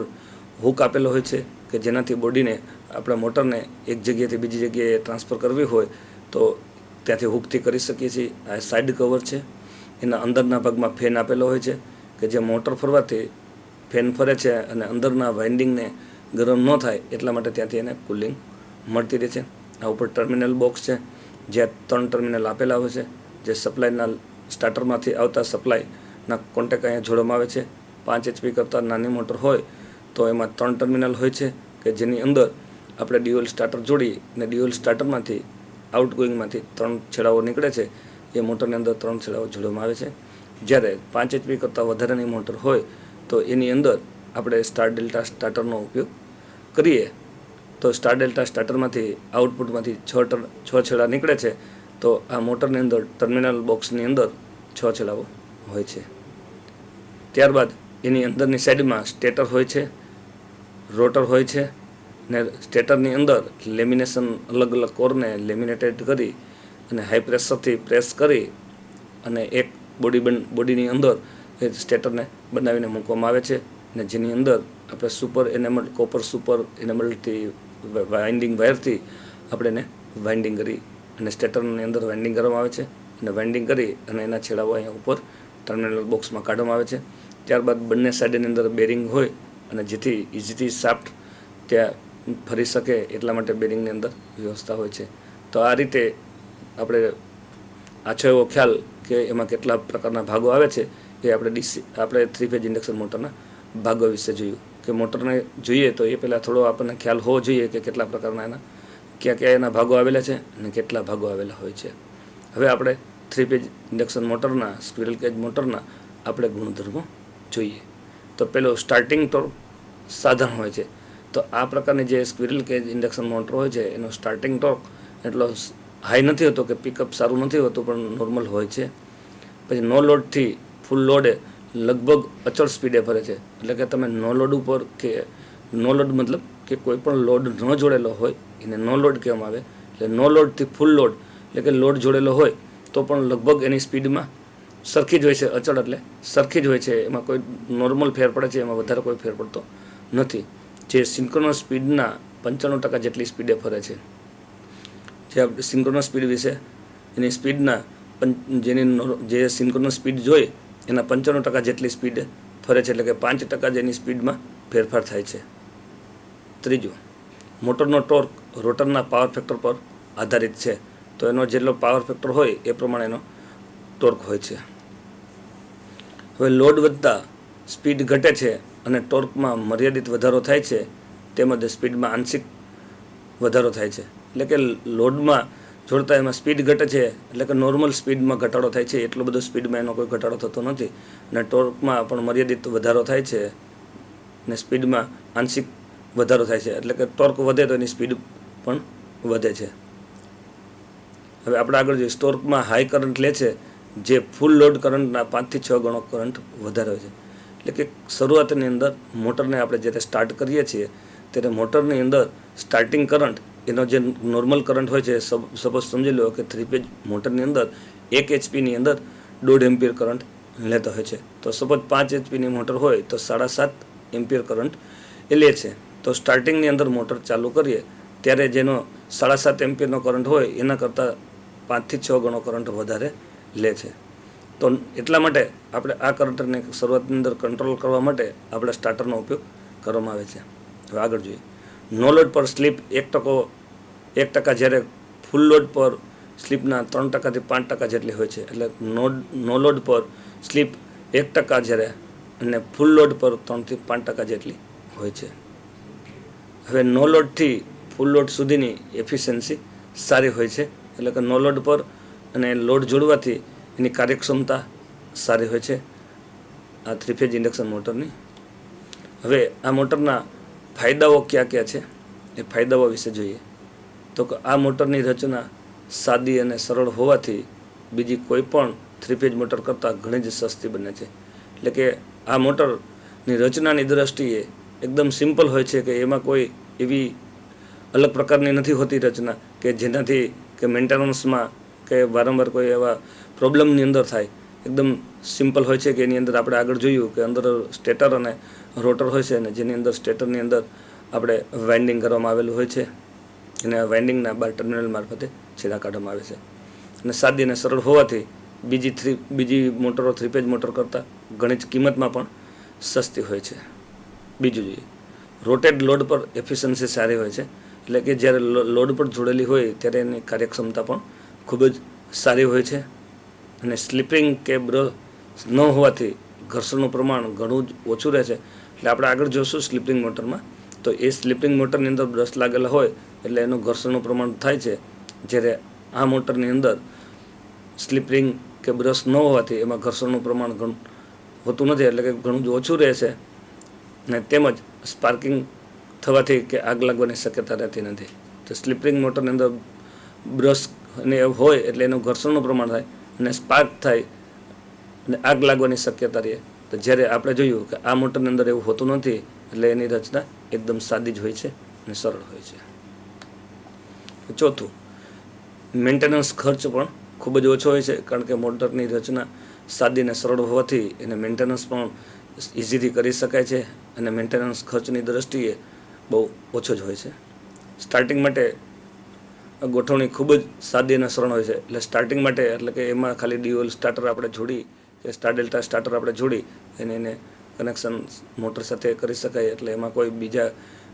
હૂક આપેલો હોય છે કે જેનાથી બોડીને આપણે મોટરને એક જગ્યાએથી બીજી જગ્યાએ ટ્રાન્સફર કરવી હોય તો ત્યાંથી હૂકથી કરી શકીએ છીએ. આ સાઇડ કવર છે, એના અંદરના ભાગમાં ફેન આપેલો હોય છે કે જે મોટર ફરવાથી ફેન ફરે છે અને અંદરના વાઇન્ડિંગને ગરમ ન થાય એટલા માટે ત્યાંથી એને કુલિંગ મળતી રહે છે. આ ઉપર ટર્મિનલ બોક્સ છે જ્યાં 3 ટર્મિનલ આપેલા હોય છે, જે સપ્લાયના સ્ટાર્ટરમાંથી આવતા સપ્લાયના કોન્ટેક અહીંયા જોડવામાં આવે છે. 5 HP કરતાં નાની મોટર હોય તો એમાં 3 ટર્મિનલ હોય છે કે જેની અંદર આપણે ડ્યુઅલ સ્ટાર્ટર જોડી અને ડ્યુઅલ સ્ટાર્ટરમાંથી આઉટગોઈંગમાંથી 3 છેડાઓ નીકળે છે. એ મોટરની અંદર 3 છેડાઓ જોડવામાં આવે છે. જ્યારે 5 HP કરતાં વધારેની મોટર હોય તો એની અંદર આપણે સ્ટાર ડેલ્ટા સ્ટાર્ટરનો ઉપયોગ કરીએ તો સ્ટાર ડેલ્ટા સ્ટાર્ટરમાંથી આઉટપુટમાંથી 6 છેડા નીકળે છે. તો આ મોટરની અંદર ટર્મિનલ બોક્સની અંદર 6 છેડાઓ હોય છે. ત્યારબાદ એની અંદરની સાઈડમાં સ્ટેટર હોય છે, રોટર હોય છે ને સ્ટેટરની અંદર લેમિનેશન અલગ કોરને લેમિનેટેડ કરી અને હાઈ પ્રેશરથી પ્રેસ કરી અને એક બોડીની અંદર એ સ્ટેટરને બનાવીને મૂકવામાં આવે છે ને જેની અંદર આપણે કોપર સુપર એનેમલ્ડથી વાઇન્ડિંગ વાયરથી આપણે એને વાઇન્ડિંગ કરી અને સ્ટેટરની અંદર વાઇન્ડિંગ કરવામાં આવે છે અને વાઇન્ડિંગ કરી અને એના છેડાઓ અહીંયા ઉપર ટર્મિનલ બોક્સમાં કાઢવામાં આવે છે. ત્યારબાદ બંને સાઈડની અંદર બેરિંગ હોય અને જેથી ઇઝીથી શાફ્ટ ત્યાં ફરી શકે એટલા માટે બેરિંગની અંદર વ્યવસ્થા હોય છે. તો આ રીતે આપણે આછો એવો ખ્યાલ કે એમાં કેટલા પ્રકારના ભાગો આવે છે એ આપણે 3 ફેઝ ઇન્ડક્શન મોટરના ભાગો વિશે જોયું. કે મોટરને જોઈએ તો એ પહેલાં થોડો આપણને ખ્યાલ હોવો જોઈએ કે કેટલા પ્રકારના ક્યાં એના ભાગો આવેલા છે અને કેટલા ભાગો આવેલા હોય છે. હવે આપણે 3 ફેઝ ઇન્ડક્શન મોટરના સ્ક્વિરલ કેજ મોટરના આપણે ગુણધર્મો જોઈએ. તો પેલો સ્ટાર્ટિંગ ટોર્ક સાધારણ હોય છે. તો આ પ્રકારની જે સ્ક્વિરલ કેજ ઇન્ડક્શન મોટર હોય છે એનો સ્ટાર્ટિંગ ટોર્ક એટલો હાઈ નથી હોતો કે પિકઅપ સારું નથી હોતું, પણ નોર્મલ હોય છે. પછી નો લોડથી ફૂલ લોડે લગભગ અચળ સ્પીડે ફરે છે. એટલે કે તમે નો લોડ ઉપર કે નો લોડ મતલબ કે કોઈ પણ લોડ ન જોડેલો હોય એને નો લોડ કહેવામાં આવે. એટલે નો લોડથી ફૂલ લોડ એટલે કે લોડ જોડેલો હોય તો પણ લગભગ એની સ્પીડમાં સરખી જ હોય છે. અચળ એટલે સરખી જ હોય છે, એમાં કોઈ નોર્મલ ફેર પડે છે, એમાં વધારે કોઈ ફેર પડતો નથી. જે સિન્ક્રોનસ સ્પીડના 95% જેટલી સ્પીડે ફરે છે. જે આપણે સિન્ક્રોનસ સ્પીડ વિશે એની સ્પીડના જે સિન્ક્રોનસ સ્પીડ જોઈએ એના 95% જેટલી સ્પીડ ફરે છે. એટલે કે 5% જેની સ્પીડમાં ફેરફાર થાય છે. ત્રીજું, મોટરનો ટોર્ક રોટરના પાવર ફેક્ટર પર આધારિત છે. તો એનો જેટલો પાવર ફેક્ટર હોય એ પ્રમાણે એનો ટોર્ક હોય છે. હવે લોડ વધતા સ્પીડ ઘટે છે અને ટોર્કમાં મર્યાદિત વધારો થાય છે, તેમજ સ્પીડમાં આંશિક વધારો થાય છે. એટલે કે લોડમાં જોડતા એમાં સ્પીડ ઘટે છે એટલે કે નોર્મલ સ્પીડમાં ઘટાડો થાય છે, એટલો બધો સ્પીડમાં એનો કોઈ ઘટાડો થતો નથી. અને ટોર્કમાં પણ મર્યાદિત વધારો થાય છે ને સ્પીડમાં આંશિક વધારો થાય છે. એટલે કે ટોર્ક વધે તો એની સ્પીડ પણ વધે છે. હવે આપણે આગળ જોઈએ. ટોર્કમાં હાઈ કરંટ લે છે જે ફૂલ લોડ કરંટના 5 થી 6 ગણો કરંટ વધારે હોય છે. એટલે કે શરૂઆતની અંદર મોટરને આપણે જ્યારે સ્ટાર્ટ કરીએ છીએ ત્યારે મોટરની અંદર સ્ટાર્ટિંગ કરંટ એનો જે નોર્મલ કરંટ હોય છે, સપોઝ સમજી લો કે 3 ફેઝ મોટરની અંદર 1 એચપીની અંદર 1.5 એમ્પિયર કરંટ લેતો હોય છે. તો સપોઝ 5 એચપીની મોટર હોય તો 7.5 એમ્પિયર કરંટ એ લે છે. તો સ્ટાર્ટિંગની અંદર મોટર ચાલુ કરીએ ત્યારે જેનો 7.5 એમ્પિયરનો કરંટ હોય એના કરતાં 5 થી 6 ગણો કરંટ વધારે લે છે. તો એટલા માટે આપણે આ કરંટને શરૂઆતની અંદર કંટ્રોલ કરવા માટે આપણે સ્ટાર્ટરનો ઉપયોગ કરવામાં આવે છે. હવે આગળ જોઈએ. નો લોડ પર સ્લીપ 1% જ્યારે ફૂલ લોડ પર સ્લીપના 3% થી 5% જેટલી હોય છે. એટલે નો લોડ પર સ્લીપ 1% જ્યારે અને ફૂલ લોડ પર 3 થી 5% જેટલી હોય છે. હવે નો લોડથી ફૂલ લોડ સુધીની એફિશિયન્સી સારી હોય છે. એટલે કે નો લોડ પર અને લોડ જોડવાથી એની કાર્યક્ષમતા સારી હોય છે આ 3 ફેઝ ઇન્ડક્શન મોટરની. હવે આ મોટરના ફાયદાઓ કયા કયા છે એ ફાયદાઓ વિશે જોઈએ. તો કે આ મોટરની રચના સાદી અને સરળ હોવાથી બીજી કોઈ પણ 3 ફેઝ મોટર કરતાં ઘણી જ સસ્તી બને છે. એટલે કે આ મોટરની રચનાની દ્રષ્ટિએ એકદમ સિમ્પલ હોય છે કે એમાં કોઈ એવી અલગ પ્રકારની નથી હોતી રચના કે જેનાથી કે મેન્ટેનન્સમાં કે વારંવાર કોઈ એવા પ્રોબ્લેમની અંદર થાય. એકદમ સિમ્પલ હોય છે કે એની અંદર આપણે આગળ જોયું કે અંદર સ્ટેટર અને રોટર હોય છે અને જેની અંદર સ્ટેટરની અંદર આપણે વાઇન્ડિંગ કરવામાં આવેલું હોય છે અને આ વાઇન્ડિંગના 12 ટર્મિનલ મારફતે છેડા કાઢવામાં આવે છે. અને સાદી અને સરળ હોવાથી બીજી મોટરો 3 ફેઝ મોટર કરતાં ઘણી જ કિંમતમાં પણ સસ્તી હોય છે. બીજું જોઈએ, રોટેડ લોડ પર એફિશિયન્સી સારી હોય છે. એટલે કે જ્યારે લોડ પર જોડેલી હોય ત્યારે એની કાર્યક્ષમતા પણ ખૂબ જ સારી હોય છે. અને સ્લીપિંગ કે બ્રશ ન હોવાથી ઘર્ષણનું પ્રમાણ ઘણું જ ઓછું રહે છે. એટલે આપણે આગળ જોઈશું સ્લીપિંગ મોટરમાં. તો એ સ્લીપિંગ મોટરની અંદર બ્રશ લાગેલા હોય એટલે એનું ઘર્ષણનું પ્રમાણ થાય છે. જ્યારે આ મોટરની અંદર સ્લીપિંગ કે બ્રશ ન હોવાથી એમાં ઘર્ષણનું પ્રમાણ ઘણું હોતું નથી. એટલે કે ઘણું જ ઓછું રહે છે. અને તેમજ સ્પાર્કિંગ થવાથી કે આગ લાગવાની શક્યતા રહેતી નથી. તો સ્લીપિંગ મોટરની અંદર બ્રશ અને એવું હોય એટલે એનું ઘર્ષણનું પ્રમાણ થાય અને સ્પાર્ક થાય અને આગ લાગવાની શક્યતા રહે. તો જ્યારે આપણે જોયું કે આ મોટરની અંદર એવું હોતું નથી. એટલે એની રચના એકદમ સાદી જ હોય છે અને સરળ હોય છે. ચોથું, મેન્ટેનન્સ ખર્ચ પણ ખૂબ જ ઓછો હોય છે. કારણ કે મોટરની રચના સાદી અને સરળ હોવાથી એને મેન્ટેનન્સ પણ ઇઝીથી કરી શકાય છે અને મેન્ટેનન્સ ખર્ચની દ્રષ્ટિએ બહુ ઓછો જ હોય છે. સ્ટાર્ટિંગ માટે ગોઠવણી ખૂબ જ સાદી અને સરળ હોય છે. એટલે સ્ટાર્ટિંગ માટે એટલે કે એમાં ખાલી ડ્યુઅલ સ્ટાર્ટર આપણે જોડી કે સ્ટાર ડેલ્ટા સ્ટાર્ટર આપણે જોડી એને કનેક્શન મોટર સાથે કરી શકાય. એટલે એમાં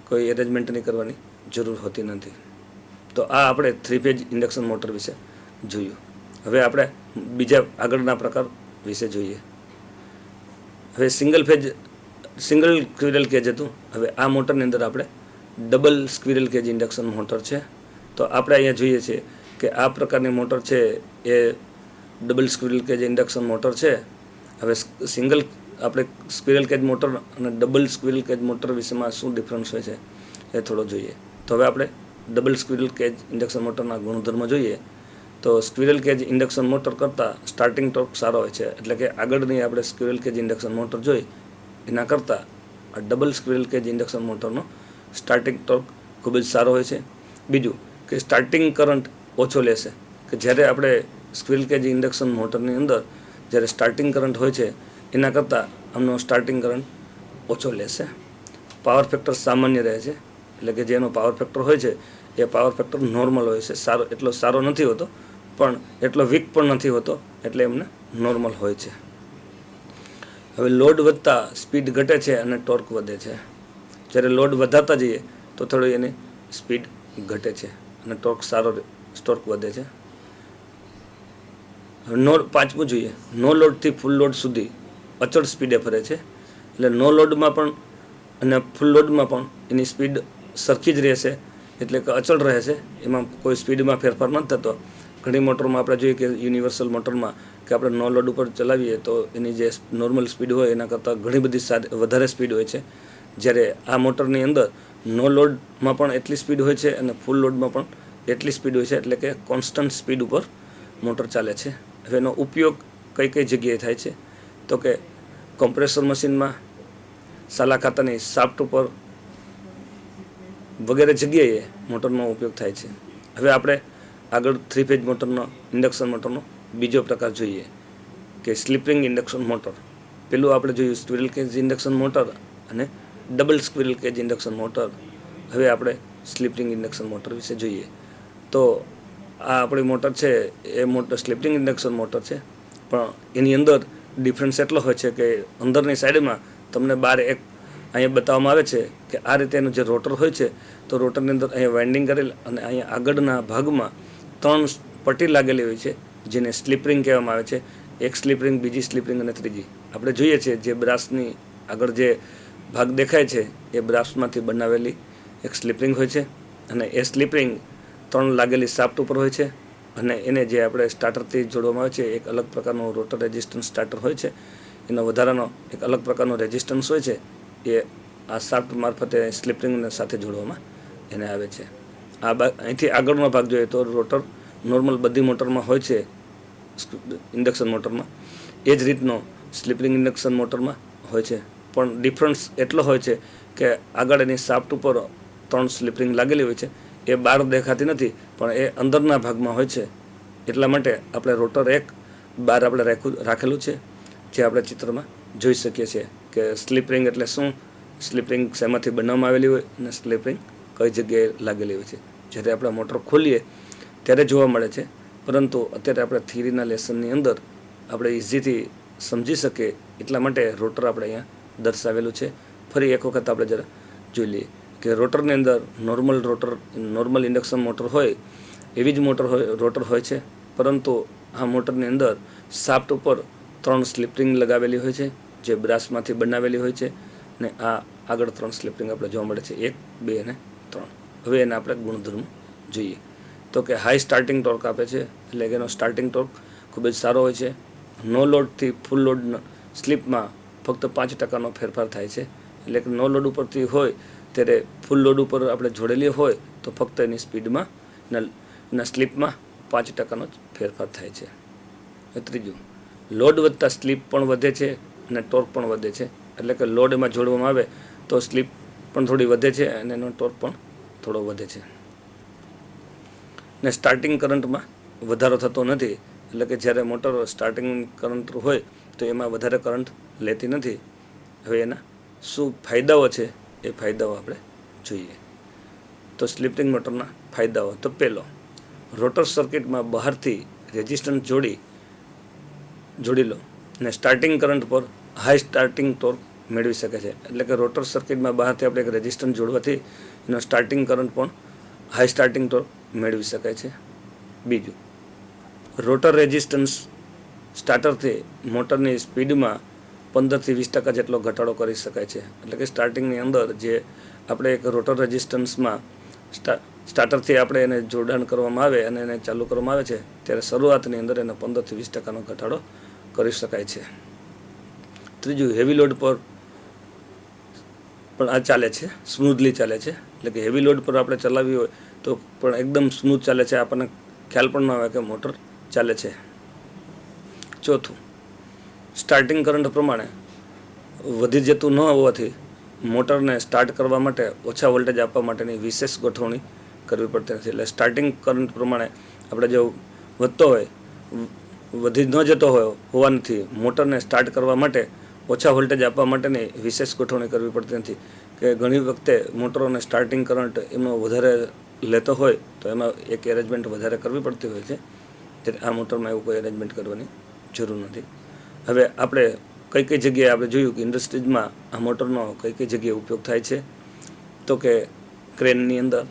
કોઈ એરેન્જમેન્ટની કરવાની જરૂર હોતી નથી. તો આ આપણે 3 ફેઝ ઇન્ડક્શન મોટર વિશે જોયું. હવે આપણે બીજા આગળના પ્રકાર વિશે જોઈએ. હવે સિંગલ સ્ક્વિરલ કેજ હતું. હવે આ મોટરની અંદર આપણે double squirrel cage induction motor છે. તો આપણે અહીંયા જોઈએ છીએ કે આ પ્રકારની મોટર છે એ double squirrel cage induction motor છે. હવે આપણે સ્ક્વિરલ કેજ મોટર અને ડબલ સ્ક્વિરલ કેજ મોટર વિશેમાં શું ડિફરન્સ હોય છે એ થોડો જોઈએ. તો હવે આપણે ડબલ સ્ક્વિરલ કેજ ઇન્ડક્શન મોટરના ગુણધર્મ જોઈએ. તો સ્ક્વિરલ કેજ ઇન્ડક્શન મોટર કરતાં સ્ટાર્ટિંગ ટોર્ક સારો હોય છે. એટલે કે આગળની આપણે સ્ક્વિરલ કેજ ઇન્ડક્શન મોટર જોઈ એના કરતાં આ ડબલ સ્ક્વિરલ કેજ ઇન્ડક્શન મોટરનો સ્ટાર્ટિંગ ટોર્ક ખૂબ જ સારો હોય છે. બીજું કે સ્ટાર્ટિંગ કરંટ ઓછો લેશે. કે જ્યારે આપણે સ્ક્વિરલ કેજ ઇન્ડક્શન મોટરની અંદર જ્યારે સ્ટાર્ટિંગ કરંટ હોય છે એના કરતાં આમનો સ્ટાર્ટિંગ કરંટ ઓછો લેશે. પાવર ફેક્ટર સામાન્ય રહે છે. એટલે કે જેનો પાવર ફેક્ટર હોય છે એ પાવર ફેક્ટર નોર્મલ હોય છે. એટલો સારો નથી હોતો પણ એટલો વીક પણ નથી હોતો. એટલે એમને નોર્મલ હોય છે. હવે લોડ વધતા સ્પીડ ઘટે છે અને ટોર્ક વધે છે. જ્યારે લોડ વધારતા જઈએ તો થોડી એની સ્પીડ ઘટે છે અને ટોર્ક વધે છે. પાંચમું જોઈએ, નો લોડથી ફૂલ લોડ સુધી અચળ સ્પીડે ફરે છે. એટલે નો લોડમાં પણ અને ફૂલ લોડમાં પણ એની સ્પીડ સરખી જ રહેશે. એટલે કે અચળ રહે છે. એમાં કોઈ સ્પીડમાં ફેરફાર નથી થતો. ઘણી મોટરમાં આપણે જોઈએ કે યુનિવર્સલ મોટરમાં કે આપણે નો લોડ ઉપર ચલાવીએ તો એની જે નોર્મલ સ્પીડ હોય એના કરતાં ઘણી બધી વધારે સ્પીડ હોય છે. જ્યારે આ મોટરની અંદર નો લોડમાં પણ એટલી સ્પીડ હોય છે અને ફૂલ લોડમાં પણ એટલી સ્પીડ હોય છે. એટલે કે કોન્સ્ટન્ટ સ્પીડ ઉપર મોટર ચાલે છે. હવે એનો ઉપયોગ કઈ જગ્યાએ થાય છે તો કે કોમ્પ્રેસર મશીનમાં સાલા ખાતાની શાફ્ટ ઉપર વગેરે જગ્યાએ મોટરનો ઉપયોગ થાય છે. હવે આપણે આગળ 3 ફેઝ મોટરનો ઇન્ડક્શન મોટરનો બીજો પ્રકાર જોઈએ કે સ્લિપ રિંગ ઇન્ડક્શન મોટર. પેલું આપણે જોયું સ્ક્વિરલ કેજ ઇન્ડક્શન મોટર અને double squirrel cage induction motor. હવે આપણે સ્લિપ રિંગ ઇન્ડક્શન મોટર વિશે જોઈએ. તો આ આપણી મોટર છે એ motor slip ring induction motor છે, પણ એની અંદર ડિફરન્સ એટલો હોય છે કે અંદરની સાઈડમાં તમને બહાર એક અહીંયા બતાવવામાં આવે છે કે આ રીતે એનું જે રોટર હોય છે, તો રોટરની અંદર અહીંયા વાઇન્ડિંગ કરેલ અને અહીંયા આગળના ભાગમાં 3 પટ્ટી લાગેલી હોય છે, જેને સ્લિપ રિંગ કહેવામાં આવે છે. એક સ્લિપ રિંગ, બીજી સ્લિપ રિંગ અને ત્રીજી. આપણે જોઈએ છીએ જે બ્રાસની આગળ જે ભાગ દેખાય છે એ બ્રાસમાંથી બનાવેલી એક સ્લિપ રિંગ હોય છે, અને એ સ્લિપ રિંગ 3 લાગેલી શાફ્ટ ઉપર હોય છે, અને એને જે આપણે સ્ટાર્ટરથી જોડવામાં આવે છે એક અલગ પ્રકારનું રોટર રેઝિસ્ટન્સ સ્ટાર્ટર હોય છે. એનો વધારાનો એક અલગ પ્રકારનો રેઝિસ્ટન્સ હોય છે, એ આ શાફ્ટ મારફતે સ્લિપ રિંગને સાથે જોડવામાં એને આવે છે. આ અહીંથી આગળનો ભાગ જોઈએ તો રોટર નોર્મલ બધી મોટરમાં હોય છે, ઇન્ડક્શન મોટરમાં એ જ રીતનો સ્લિપ રિંગ ઇન્ડક્શન મોટરમાં હોય છે, પણ ડિફરન્સ એટલો હોય છે કે આગળ એની શાફ્ટ ઉપર 3 સ્લિપ રિંગ લાગેલી હોય છે. એ બહાર દેખાતી નથી, પણ એ અંદરના ભાગમાં હોય છે. એટલા માટે આપણે રોટર એક બહાર આપણે રાખેલું છે, જે આપણે ચિત્રમાં જોઈ શકીએ છીએ કે સ્લિપ રિંગ એટલે શું, સ્લિપ રિંગ શેમાંથી બનાવવામાં આવેલી હોય અને સ્લિપ રિંગ કઈ જગ્યાએ લાગેલી હોય છે. જ્યારે આપણે મોટર ખોલીએ ત્યારે જોવા મળે છે, પરંતુ અત્યારે આપણે થિયરીના લેસનની અંદર આપણે ઇઝીથી સમજી શકીએ એટલા માટે રોટર આપણે અહીંયા દર્શાવેલું છે. ફરી એક વખત આપણે જરા જોઈ લઈએ કે રોટરની અંદર નોર્મલ ઇન્ડક્શન મોટર હોય એવી જ રોટર હોય છે, પરંતુ આ મોટરની અંદર શાફ્ટ ઉપર 3 સ્લિપ રિંગ લગાવેલી હોય છે, જે બ્રાસમાંથી બનાવેલી હોય છે, ને આ આગળ 3 સ્લિપ રિંગ આપણે જોવા મળે છે, 1, 2 અને 3. હવે એને આપણે ગુણધર્મ જોઈએ તો કે હાઈ સ્ટાર્ટિંગ ટોર્ક આપે છે, એટલે કે એનો સ્ટાર્ટિંગ ટોર્ક ખૂબ જ સારો હોય છે. નો લોડથી ફૂલ લોડ સ્લીપમાં ફક્ત 5% ફેરફાર થાય છે, એટલે કે નો લોડ ઉપરથી હોય ત્યારે ફૂલ લોડ ઉપર આપણે જોડેલી હોય તો ફક્ત એની સ્પીડમાં એના સ્લીપમાં 5% જ ફેરફાર થાય છે. ત્રીજું, લોડ વધતા સ્લીપ પણ વધે છે અને ટોર્ક પણ વધે છે, એટલે કે લોડ એમાં જોડવામાં આવે તો સ્લીપ પણ થોડી વધે છે અને એનો ટોર્ક પણ થોડો વધે છે. ને સ્ટાર્ટિંગ કરંટમાં વધારો થતો નથી, એટલે કે જ્યારે મોટર સ્ટાર્ટિંગ કરંટ હોય તો એમાં વધારે કરંટ લેતી નથી. હવે એના શું ફાયદાઓ છે એ ફાયદાઓ આપણે જોઈએ. તો સ્લિપ રિંગ મોટરના ફાયદાઓ. તો પહેલો, રોટર સર્કિટમાં બહારથી રેઝિસ્ટન્સ જોડી લો ને સ્ટાર્ટિંગ કરંટ પર હાઈ સ્ટાર્ટિંગ ટોર્ક મેળવી શકે છે. એટલે કે રોટર સર્કિટમાં બહારથી આપણે એક રેઝિસ્ટન્સ જોડવાથી એનો સ્ટાર્ટિંગ કરંટ પણ હાઈ સ્ટાર્ટિંગ ટોર્ક મેળવી શકાય છે. બીજું, રોટર રેઝિસ્ટન્સ સ્ટાર્ટરથી મોટરની સ્પીડમાં 15 થી 20% જેટલો ઘટાડો કરી શકાય છે. એટલે કે સ્ટાર્ટિંગની અંદર જે આપણે એક રોટર રેઝિસ્ટન્સમાં સ્ટાર્ટરથી આપણે એને જોડાણ કરવામાં આવે અને એને ચાલુ કરવામાં આવે છે ત્યારે શરૂઆતની અંદર એને 15 થી 20% ઘટાડો કરી શકાય છે. ત્રીજું, હેવી લોડ પર પણ આ ચાલે છે, સ્મૂધલી ચાલે છે. એટલે કે હેવી લોડ પર આપણે ચલાવી હોય તો પણ એકદમ સ્મૂથ ચાલે છે, આપણને ખ્યાલ પણ ન આવે કે મોટર ચાલે છે. ચોથું, સ્ટાર્ટિંગ કરંટ પ્રમાણે વધી જતું ન હોવાથી મોટરને સ્ટાર્ટ કરવા માટે ઓછા વોલ્ટેજ આપવા માટેની વિશેષ ગોઠવણી કરવી પડતી નથી. એટલે સ્ટાર્ટિંગ કરંટ પ્રમાણે આપણે જો વધતો હોય, વધી ન જતો હોવાથી મોટરને સ્ટાર્ટ કરવા માટે ઓછા વોલ્ટેજ આપવા માટેની વિશેષ ગોઠવણી કરવી પડતી નથી. કે ઘણી વખતે મોટરોને સ્ટાર્ટિંગ કરંટ એમનો વધારે લેતો હોય તો એમાં એક એરેન્જમેન્ટ વધારે કરવી પડતી હોય છે, ત્યારે આ મોટરમાં એવું કોઈ એરેન્જમેન્ટ કરવાની જરૂર નથી. હવે આપણે કઈ જગ્યાએ આપણે જોયું કે ઇન્ડસ્ટ્રીઝમાં આ મોટરનો કઈ જગ્યાએ ઉપયોગ થાય છે, તો કે ક્રેનની અંદર,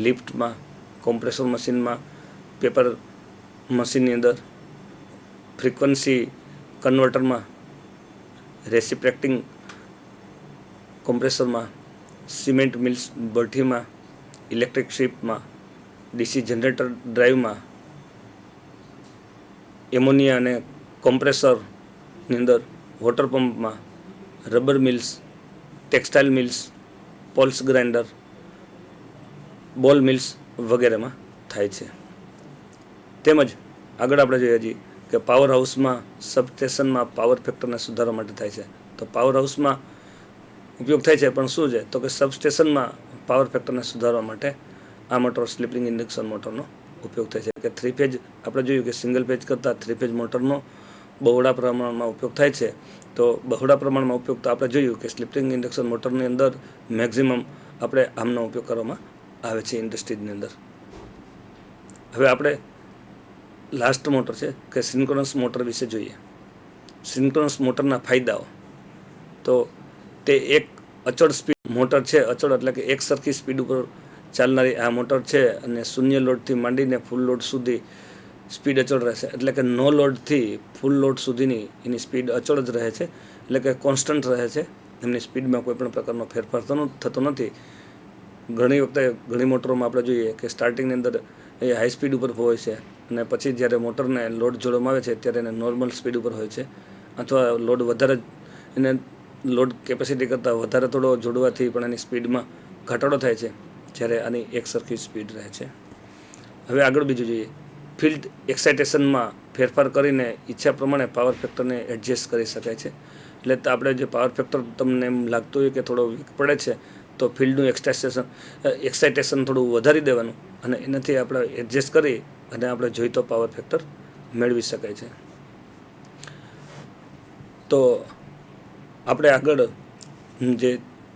લિફ્ટમાં, કોમ્પ્રેસર મશીનમાં, પેપર મશીનની અંદર, ફ્રીક્વન્સી કન્વર્ટરમાં, રેસિપ્રેક્ટિંગ કોમ્પ્રેસરમાં, સિમેન્ટ મિલ્સ ભઠ્ઠીમાં, ઇલેક્ટ્રિક શિપમાં, ડીસી જનરેટર ડ્રાઈવમાં, એમોનિયા અને કોમ્પ્રેસરની અંદર, વોટર પંપમાં, rubber mills, textile mills, poles grinder, ball mills વગેરેમાં થાય છે. તેમજ આગળ આપણે જોઈએ છીએ કે પાવર હાઉસમાં, સબસ્ટેશનમાં પાવર ફેક્ટરને સુધારવા માટે થાય છે. તો પાવર હાઉસમાં ઉપયોગ થાય છે, પણ શું છે તો કે સબસ્ટેશનમાં પાવર ફેક્ટરને સુધારવા માટે આ મોટર સ્લિપ રિંગ ઇન્ડક્શન મોટરનો ઉપયોગ થાય છે. કે 3 ફેજ આપણે જોયું કે સિંગલ ફેજ કરતાં 3 ફેજ મોટરનો બહોળા પ્રમાણમાં ઉપયોગ થાય છે. તો બહોળા પ્રમાણમાં ઉપયોગ તો આપણે જોયું કે સ્લિપ રિંગ ઇન્ડક્શન મોટરની અંદર મેક્ઝિમમ આપણે આમનો ઉપયોગ કરવામાં આવે છે ઇન્ડસ્ટ્રીઝની અંદર. હવે આપણે લાસ્ટ મોટર છે કે સિન્ક્રોનસ મોટર વિશે જોઈએ. સિન્ક્રોનસ મોટરના ફાયદાઓ તો તે એક અચળ સ્પીડ મોટર છે. અચળ એટલે કે એક સરખી સ્પીડ ઉપર ચાલનારી આ મોટર છે અને શૂન્ય લોડથી માંડીને ફૂલ લોડ સુધી સ્પીડ અચળ રહેશે. એટલે કે નો લોડથી ફૂલ લોડ સુધીની એની સ્પીડ અચળ જ રહે છે, એટલે કે કોન્સ્ટન્ટ રહે છે. એમની સ્પીડમાં કોઈ પણ પ્રકારનો ફેરફાર થતો નથી. ઘણી વખતે ઘણી મોટરોમાં આપણે જોઈએ કે સ્ટાર્ટિંગની અંદર એ હાઈ સ્પીડ ઉપર હોય છે અને પછી જ્યારે મોટરને લોડ જોડવામાં આવે છે ત્યારે એને નોર્મલ સ્પીડ ઉપર હોય છે, અથવા લોડ વધારે એને લોડ કેપેસિટી કરતાં વધારે થોડો જોડવાથી પણ એની સ્પીડમાં ઘટાડો થાય છે, જ્યારે આની એક સરખી સ્પીડ રહે છે. હવે આગળ બીજું જોઈએ, ફિલ્ડ એક્સાઇટેશનમાં ફેરફાર કરીને ઈચ્છા પ્રમાણે પાવર ફેક્ટરને એડજસ્ટ કરી શકાય છે. એટલે આપણે જે પાવર ફેક્ટર તમને એમ લાગતું હોય કે થોડો વીક પડે છે તો ફિલ્ડનું એક્સાઇટેશન થોડું વધારી દેવાનું અને એનાથી આપણે એડજસ્ટ કરી અને આપણે જોઈતો પાવર ફેક્ટર મેળવી શકાય છે. તો આપણે આગળ જે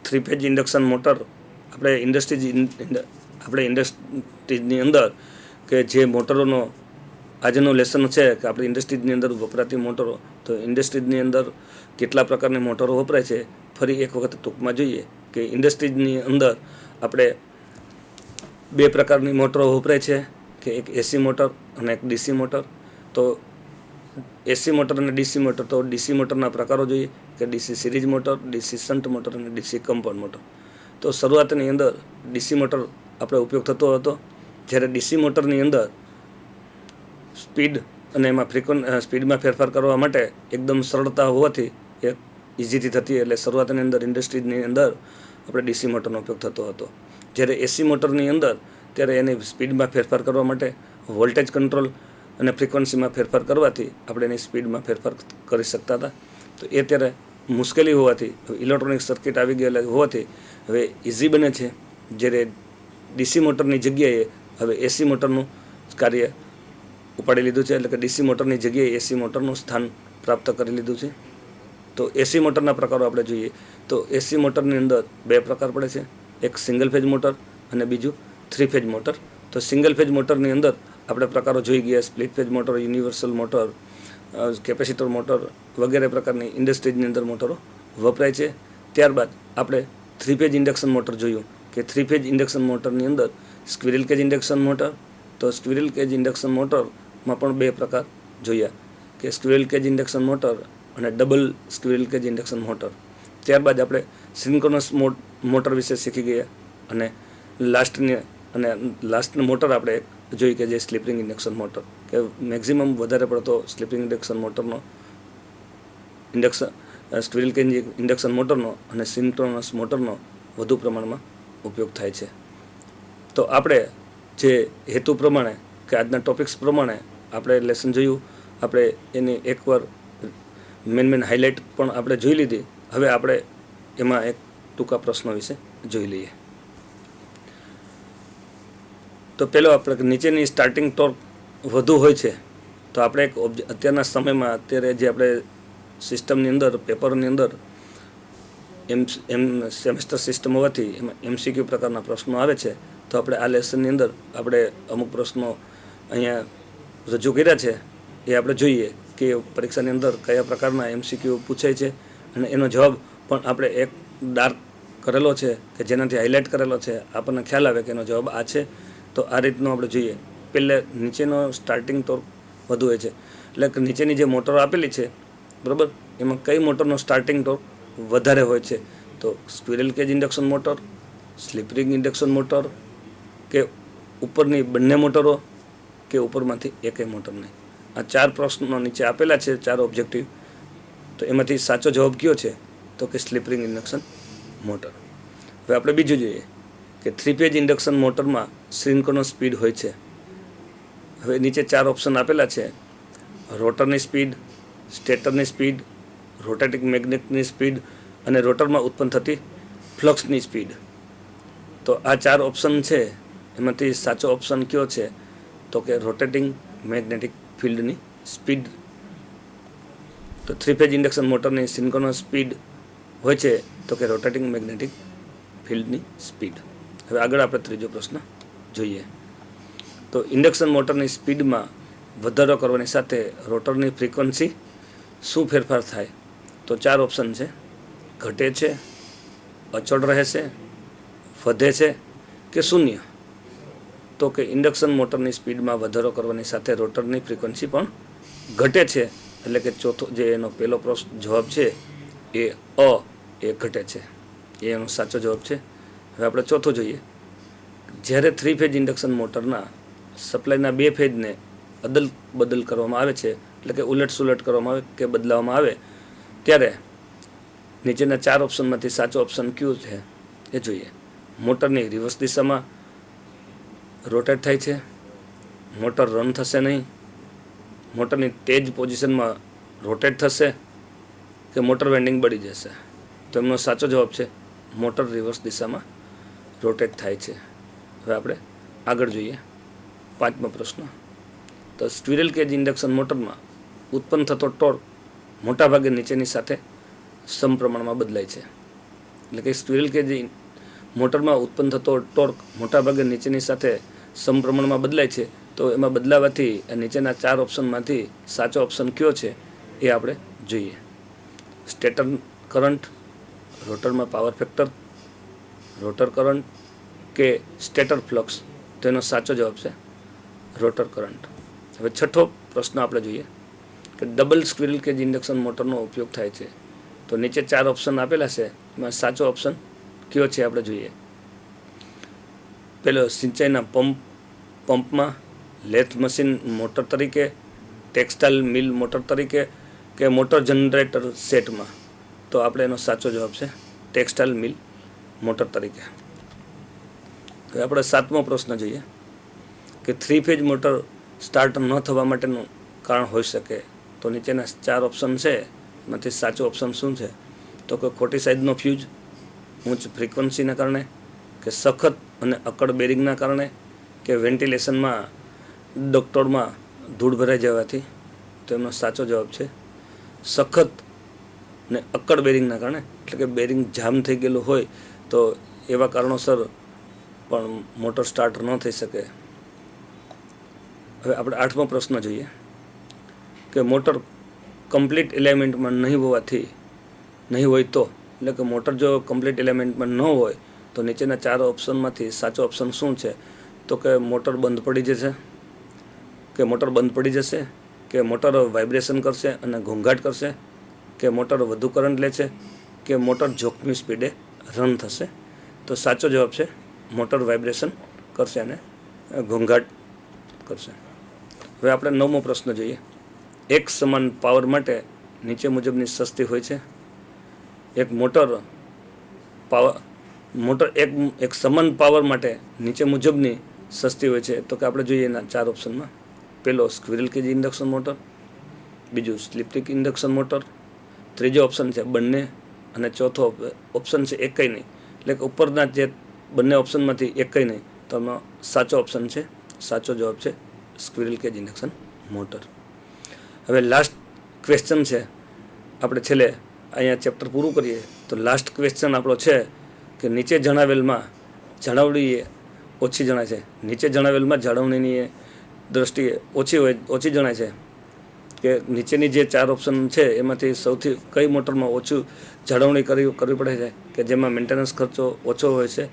3 ફેજ ઇન્ડક્શન મોટર આપણે ઇન્ડસ્ટ્રીઝની અંદર કે જે મોટરોનો આજનું લેસન છે કે આપણે ઇન્ડસ્ટ્રીઝની અંદર વપરાતી મોટરો, તો ઇન્ડસ્ટ્રીઝની અંદર કેટલા પ્રકારની મોટરો વપરાય છે ફરી એક વખત ટૂંકમાં જોઈએ કે ઇન્ડસ્ટ્રીઝની અંદર આપણે 2 પ્રકારની મોટરો વપરાય છે કે એક એસી મોટર અને એક ડીસી મોટર. તો એસી મોટર અને ડીસી મોટર, તો ડીસી મોટરના પ્રકારો જોઈએ કે DC series motor, DC shunt motor અને ડીસી કમ્પાઉન્ડ મોટર. તો શરૂઆતની અંદર ડીસી મોટર આપણે ઉપયોગ થતો હતો, જ્યારે ડીસી મોટરની અંદર સ્પીડ અને એમાં સ્પીડમાં ફેરફાર કરવા માટે એકદમ સરળતા હોવાથી એ ઇઝીથી થતી, એટલે શરૂઆતની અંદર ઇન્ડસ્ટ્રીઝની અંદર આપણે ડીસી મોટરનો ઉપયોગ થતો હતો. જ્યારે એસી મોટરની અંદર ત્યારે એની સ્પીડમાં ફેરફાર કરવા માટે વોલ્ટેજ કંટ્રોલ અને ફ્રીક્વન્સીમાં ફેરફાર કરવાથી આપણે એની સ્પીડમાં ફેરફાર કરી શકતા હતા. તો એ ત્યારે મુશ્કેલી હોવાથી ઇલેક્ટ્રોનિક સર્કિટ આવી ગયેલા હોવાથી હવે ઇઝી બને છે. જ્યારે ડીસી મોટરની જગ્યાએ હવે એસી મોટરનું કાર્ય ઉપાડી લીધું છે, એટલે કે ડીસી મોટરની જગ્યાએ એસી મોટરનું સ્થાન પ્રાપ્ત કરી લીધું છે. તો એસી મોટરના પ્રકારો આપણે જોઈએ તો એસી મોટરની અંદર 2 પ્રકાર પડે છે, એક સિંગલ ફેજ મોટર અને બીજું 3 ફેજ મોટર. તો સિંગલ ફેજ મોટરની અંદર આપણે પ્રકારો જોઈ ગયા, split phase motor, universal motor, capacitor motor વગેરે પ્રકારની ઇન્ડસ્ટ્રીઝની અંદર મોટરો વપરાય છે. ત્યારબાદ આપણે 3 ફેજ ઇન્ડક્શન મોટર જોયું કે 3 ફેજ ઇન્ડક્શન મોટરની અંદર સ્ક્વિરલ કેજ ઇન્ડક્શન મોટર. તો સ્ક્વિરલ કેજ ઇન્ડક્શન મોટરમાં પણ 2 પ્રકાર જોયા કે સ્ક્વિરલ કેજ ઇન્ડક્શન મોટર અને double squirrel cage induction motor. ત્યારબાદ આપણે સિન્ક્રોનસ મોટર વિશે શીખી ગયા અને લાસ્ટ મોટર આપણે જોઈ કે જે સ્લિપ રિંગ ઇન્ડક્શન મોટર, કે મેક્ઝિમમ વધારે પડતો સ્લિપ રિંગ ઇન્ડક્શન મોટરનો સ્ક્વિરલ કેજ ઇન્ડક્શન મોટરનો અને સિન્ક્રોનસ મોટરનો વધુ પ્રમાણમાં ઉપયોગ થાય છે. તો આપણે જે હેતુ પ્રમાણે કે આજના ટોપિક્સ પ્રમાણે આપણે લેસન જોયું, આપણે એની એકવાર મેન હાઇલાઇટ પણ આપણે જોઈ લીધી. હવે આપણે એમાં એક ટૂંકા પ્રશ્નો વિશે જોઈ લઈએ. તો પહેલો આપણે નીચેની સ્ટાર્ટિંગ ટોર્ક વધુ હોય છે તો આપણે એક અત્યારના સમયમાં અત્યારે જે આપણે સિસ્ટમની અંદર પેપરની અંદર સેમેસ્ટર સિસ્ટમ હોવાથી એમાં MCQ પ્રકારના પ્રશ્નો આવે છે. તો આપણે આ લેસનની અંદર આપણે અમુક પ્રશ્નો અહીંયા રજૂ કર્યા છે, એ આપણે જોઈએ કે પરીક્ષાની અંદર કયા પ્રકારના MCQ પૂછાય છે અને એનો જવાબ પણ આપણે એક ડાર્ક કરેલો છે કે જેનાથી હાઇલાઇટ કરેલો છે, આપણને ખ્યાલ આવે કે એનો જવાબ આ છે. તો આ રીતનું આપણે જોઈએ. પહેલે નીચેનો સ્ટાર્ટિંગ ટોર્ક વધુ હોય છે, એટલે કે નીચેની જે મોટરો આપેલી છે બરાબર, એમાં કઈ મોટરનો સ્ટાર્ટિંગ ટોર્ક વધારે હોય છે? તો squirrel cage induction motor, slip ring induction motor, કે ઉપરની બંને મોટરો, કે ઉપરમાંથી એકેય મોટર નહીં. આ 4 પ્રશ્નો નીચે આપેલા છે, 4 ઓબ્જેક્ટિવ. તો એમાંથી સાચો જવાબ કયો છે? તો કે સ્લિપ રિંગ ઇન્ડક્શન મોટર. હવે આપણે બીજું જોઈએ કે 3 ફેજ ઇન્ડક્શન મોટરમાં સિન્ક્રોનસ સ્પીડ હોય છે. હવે નીચે 4 ઓપ્શન આપેલા છે: રોટરની સ્પીડ, સ્ટેટરની સ્પીડ, રોટેટિંગ મેગ્નેટની સ્પીડ અને રોટરમાં ઉત્પન્ન થતી ફ્લક્સની સ્પીડ. તો આ 4 ઓપ્શન છે એમાંથી સાચો ઓપ્શન કયો છે? તો કે રોટેટિંગ મેગ્નેટિક ફિલ્ડની સ્પીડ. તો 3 ફેઝ ઇન્ડક્શન મોટરની સિન્ક્રોનસ સ્પીડ હોય છે તો કે રોટેટિંગ મેગ્નેટિક ફિલ્ડની સ્પીડ. હવે આગળ આપણે ત્રીજો પ્રશ્ન જોઈએ. તો ઇન્ડક્શન મોટરની સ્પીડમાં વધારો કરવાની સાથે રોટરની ફ્રીક્વન્સી શું ફેરફાર થાય? તો 4 ઓપ્શન છે. ઘટે છે, અચળ રહે છે, વધે છે કે શૂન્ય? તો કે ઇન્ડક્શન મોટરની સ્પીડમાં વધારો કરવાની સાથે રોટરની ફ્રીક્વન્સી પણ ઘટે છે. એટલે કે ચોથો જે એનો પહેલો જવાબ છે એ ઘટે છે, એ એનો સાચો જવાબ છે. હવે આપણે ચોથો જોઈએ. જ્યારે 3 ફેઝ ઇન્ડક્શન મોટરના સપ્લાયના 2 ફેઝને અદલ બદલ કરવામાં આવે છે, એટલે કે ઉલટ સુલટ કરવામાં આવે કે બદલાવવામાં આવે, ત્યારે નીચેના 4 ઓપ્શનમાંથી સાચો ઓપ્શન કયું છે એ જોઈએ. મોટરની રિવર્સ દિશામાં રોટેટ થાય છે, મોટર રન થશે નહીં, મોટરની તે જ પોઝિશનમાં રોટેટ થશે કે મોટર વેન્ડિંગ બળી જશે? તો એમનો સાચો જવાબ છે મોટર રિવર્સ દિશામાં રોટેટ થાય છે. હવે આપણે આગળ જોઈએ. 5મો પ્રશ્ન. તો સ્ક્વિરલ કેજ ઇન્ડક્શન મોટરમાં ઉત્પન્ન થતો ટોર્ક મોટાભાગે નીચેની સાથે સમપ્રમાણમાં બદલાય છે. એટલે કે સ્ક્વિરલ કેજ મોટરમાં ઉત્પન્ન થતો ટોર્ક મોટાભાગે નીચેની સાથે સમપ્રમાણમાં બદલાય છે. તો એમાં બદલાવાથી નીચેના 4 ઓપ્શનમાંથી સાચો ઓપ્શન કયો છે એ આપણે જોઈએ. સ્ટેટર કરંટ, રોટરમાં પાવર ફેક્ટર, રોટર કરંટ કે સ્ટેટર ફ્લક્સ? તો એનો સાચો જવાબ છે રોટર કરંટ. હવે 6થો પ્રશ્ન આપણે જોઈએ કે ડબલ સ્ક્વિરલ કેજ ઇન્ડક્શન મોટરનો ઉપયોગ થાય છે. તો નીચે 4 ઓપ્શન આપેલા છે, એમાં સાચો ઓપ્શન કયો છે આપણે જોઈએ. પહેલો, સિંચાઈના પંપમાં, લેથ મશીન મોટર તરીકે, ટેક્સટાઇલ મિલ મોટર તરીકે કે મોટર જનરેટર સેટમાં? તો આપણે એનો સાચો જવાબ છે ટેક્સટાઇલ મિલ મોટર તરીકે. હવે આપણે 7મો પ્રશ્ન જોઈએ કે 3 ફેઝ મોટર સ્ટાર્ટ ન થવા માટેનું કારણ હોઈ શકે. તો નીચેના 4 ઓપ્શન છે, એમાંથી સાચો ઓપ્શન શું છે? તો કે ખોટી સાઇઝનો ફ્યુઝ, ઊંચ ફ્રીક્વન્સીના કારણે, કે સખત અને અકડ બેરિંગના કારણે, કે વેન્ટિલેશનમાં ડક્ટોરમાં ધૂળ ભરાઈ જવાથી? તો એમનો સાચો જવાબ છે સખત ને અકડ બેરિંગના કારણે. એટલે કે બેરિંગ જામ થઈ ગયેલું હોય તો એવા કારણોસર પણ મોટર સ્ટાર્ટ ન થઈ શકે. હવે આપણે 8મો પ્રશ્ન જોઈએ કે મોટર કમ્પ્લીટ એલાઇનમેન્ટમાં નહીં હોય તો? એટલે કે મોટર જો કમ્પ્લીટ એલાઇનમેન્ટમાં ન હોય તો નીચેના 4 ઓપ્શનમાંથી સાચો ઓપ્શન શું છે? તો કે મોટર બંધ પડી જશે, કે મોટર વાઇબ્રેશન કરશે અને ઘોંઘાટ કરશે, કે મોટર વધુ કરંટ લે છે, કે મોટર જોખમી સ્પીડે રન થશે? તો સાચો જવાબ છે મોટર વાઇબ્રેશન કરશે અને ઘોંઘાટ કરશે. હવે આપણે 9મો પ્રશ્ન જોઈએ. એક સમાન પાવર માટે નીચે મુજબની સસ્તી હોય છે? એક એક સમાન પાવર માટે નીચે મુજબની સસ્તી હોય છે? તો કે આપણે જોઈએ એના 4 ઓપ્શનમાં. પહેલો, સ્ક્વિરલ કેજ ઇન્ડક્શન મોટર. બીજું, સ્લિપ રિંગ ઇન્ડક્શન મોટર. ત્રીજો ઓપ્શન છે બંને. અને ચોથો ઓપ્શન છે એકય નહીં. એટલે કે ઉપરના જે બંને ઓપ્શનમાંથી એકય નહીં. તો એમાં સાચો ઓપ્શન છે, સાચો જવાબ છે સ્ક્વિરલ કેજ ઇન્ડક્શન મોટર. હવે લાસ્ટ ક્વેશ્ચન છે. આપણે છેલ્લે અહીંયા ચેપ્ટર પૂરું કરીએ તો લાસ્ટ ક્વેશ્ચન આપણો છે કે નીચે જણાવેલમાં જાળવણી ઓછી જણાય છે. નીચે જણાવેલમાં જાળવણીની દ્રષ્ટિએ ઓછી જણાય છે કે નીચેની જે 4 ઓપ્શન છે એમાંથી સૌથી કઈ મોટરમાં ઓછું જાળવણી કરવી પડે છે, કે જેમાં મેન્ટેનન્સ ખર્ચો ઓછો હોય છે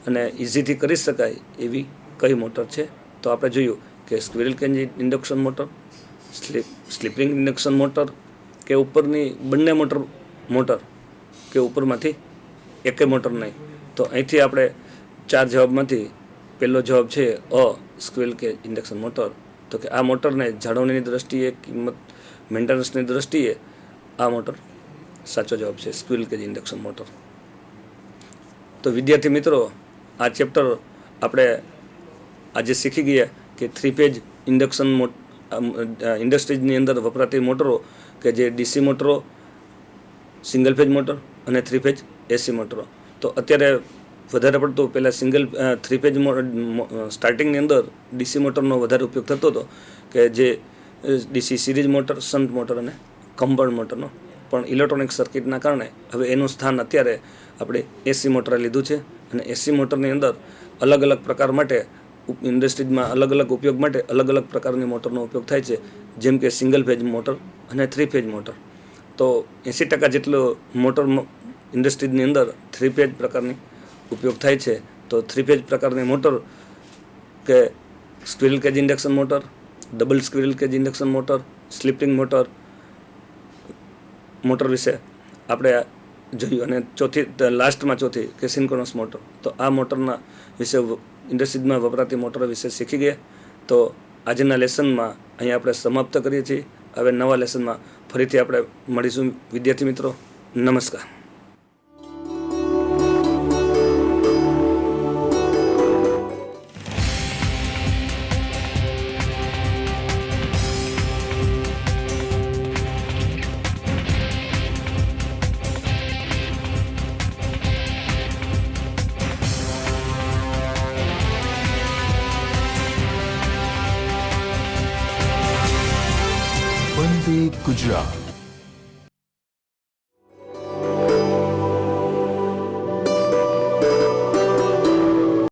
અને ઇઝીથી કરી શકાય એવી કઈ મોટર છે? તો આપણે જોયું કે squirrel cage induction motor, slip ring induction motor, કે ઉપરની બંને મોટર કે ઉપરમાંથી એકે મોટર નહીં? તો અહીંથી આપણે 4 જવાબમાંથી પહેલો જવાબ છે સ્ક્વિરલ કેજ ઇન્ડક્શન મોટર. તો કે આ મોટરને જાળવણીની દ્રષ્ટિએ, કિંમત, મેન્ટેનન્સની દ્રષ્ટિએ આ મોટર સાચો જવાબ છે સ્ક્વિરલ કેજ ઇન્ડક્શન મોટર. તો વિદ્યાર્થી મિત્રો, આ ચેપ્ટર આપણે આજે શીખી ગયા કે 3 ફેઝ ઇન્ડસ્ટ્રીઝની અંદર વપરાતી મોટરો કે જે ડીસી મોટરો, સિંગલ ફેઝ મોટર અને 3 ફેઝ એસી મોટરો. તો અત્યારે વધારે પડતો પહેલાં સિંગલ 3 ફેજ સ્ટાર્ટિંગની અંદર ડીસી મોટરનો વધારે ઉપયોગ થતો હતો કે જે DC series motor, shunt motor અને કમ્પાઉન્ડ મોટરનો. પણ ઇલેક્ટ્રોનિક સર્કિટના કારણે હવે એનું સ્થાન અત્યારે આપણે એસી મોટરે લીધું છે. અને એસી મોટરની અંદર અલગ અલગ પ્રકાર માટે ઇન્ડસ્ટ્રીઝમાં અલગ અલગ ઉપયોગ માટે અલગ અલગ પ્રકારની મોટરનો ઉપયોગ થાય છે, જેમ કે સિંગલ ફેજ મોટર અને 3 ફેજ મોટર. તો 80% જેટલો મોટર ઇન્ડસ્ટ્રીઝની અંદર 3 ફેજ પ્રકારની ઉપયોગ થાય છે. તો 3 ફેજ પ્રકારની મોટર કે squirrel cage induction motor, double squirrel cage induction motor, slipping motor વિશે આપણે જોયું. અને લાસ્ટમાં ચોથી કે સિન્ક્રોનસ મોટર. તો આ મોટરના વિશે ઇન્ડસ્ટ્રીઝમાં વપરાતી મોટરો વિશે શીખી ગયા. તો આજના લેસનમાં અહીંયા આપણે સમાપ્ત કરીએ છીએ. હવે નવા લેસનમાં ફરીથી આપણે મળીશું વિદ્યાર્થી મિત્રો. નમસ્કાર. વંદે ગુજરાત.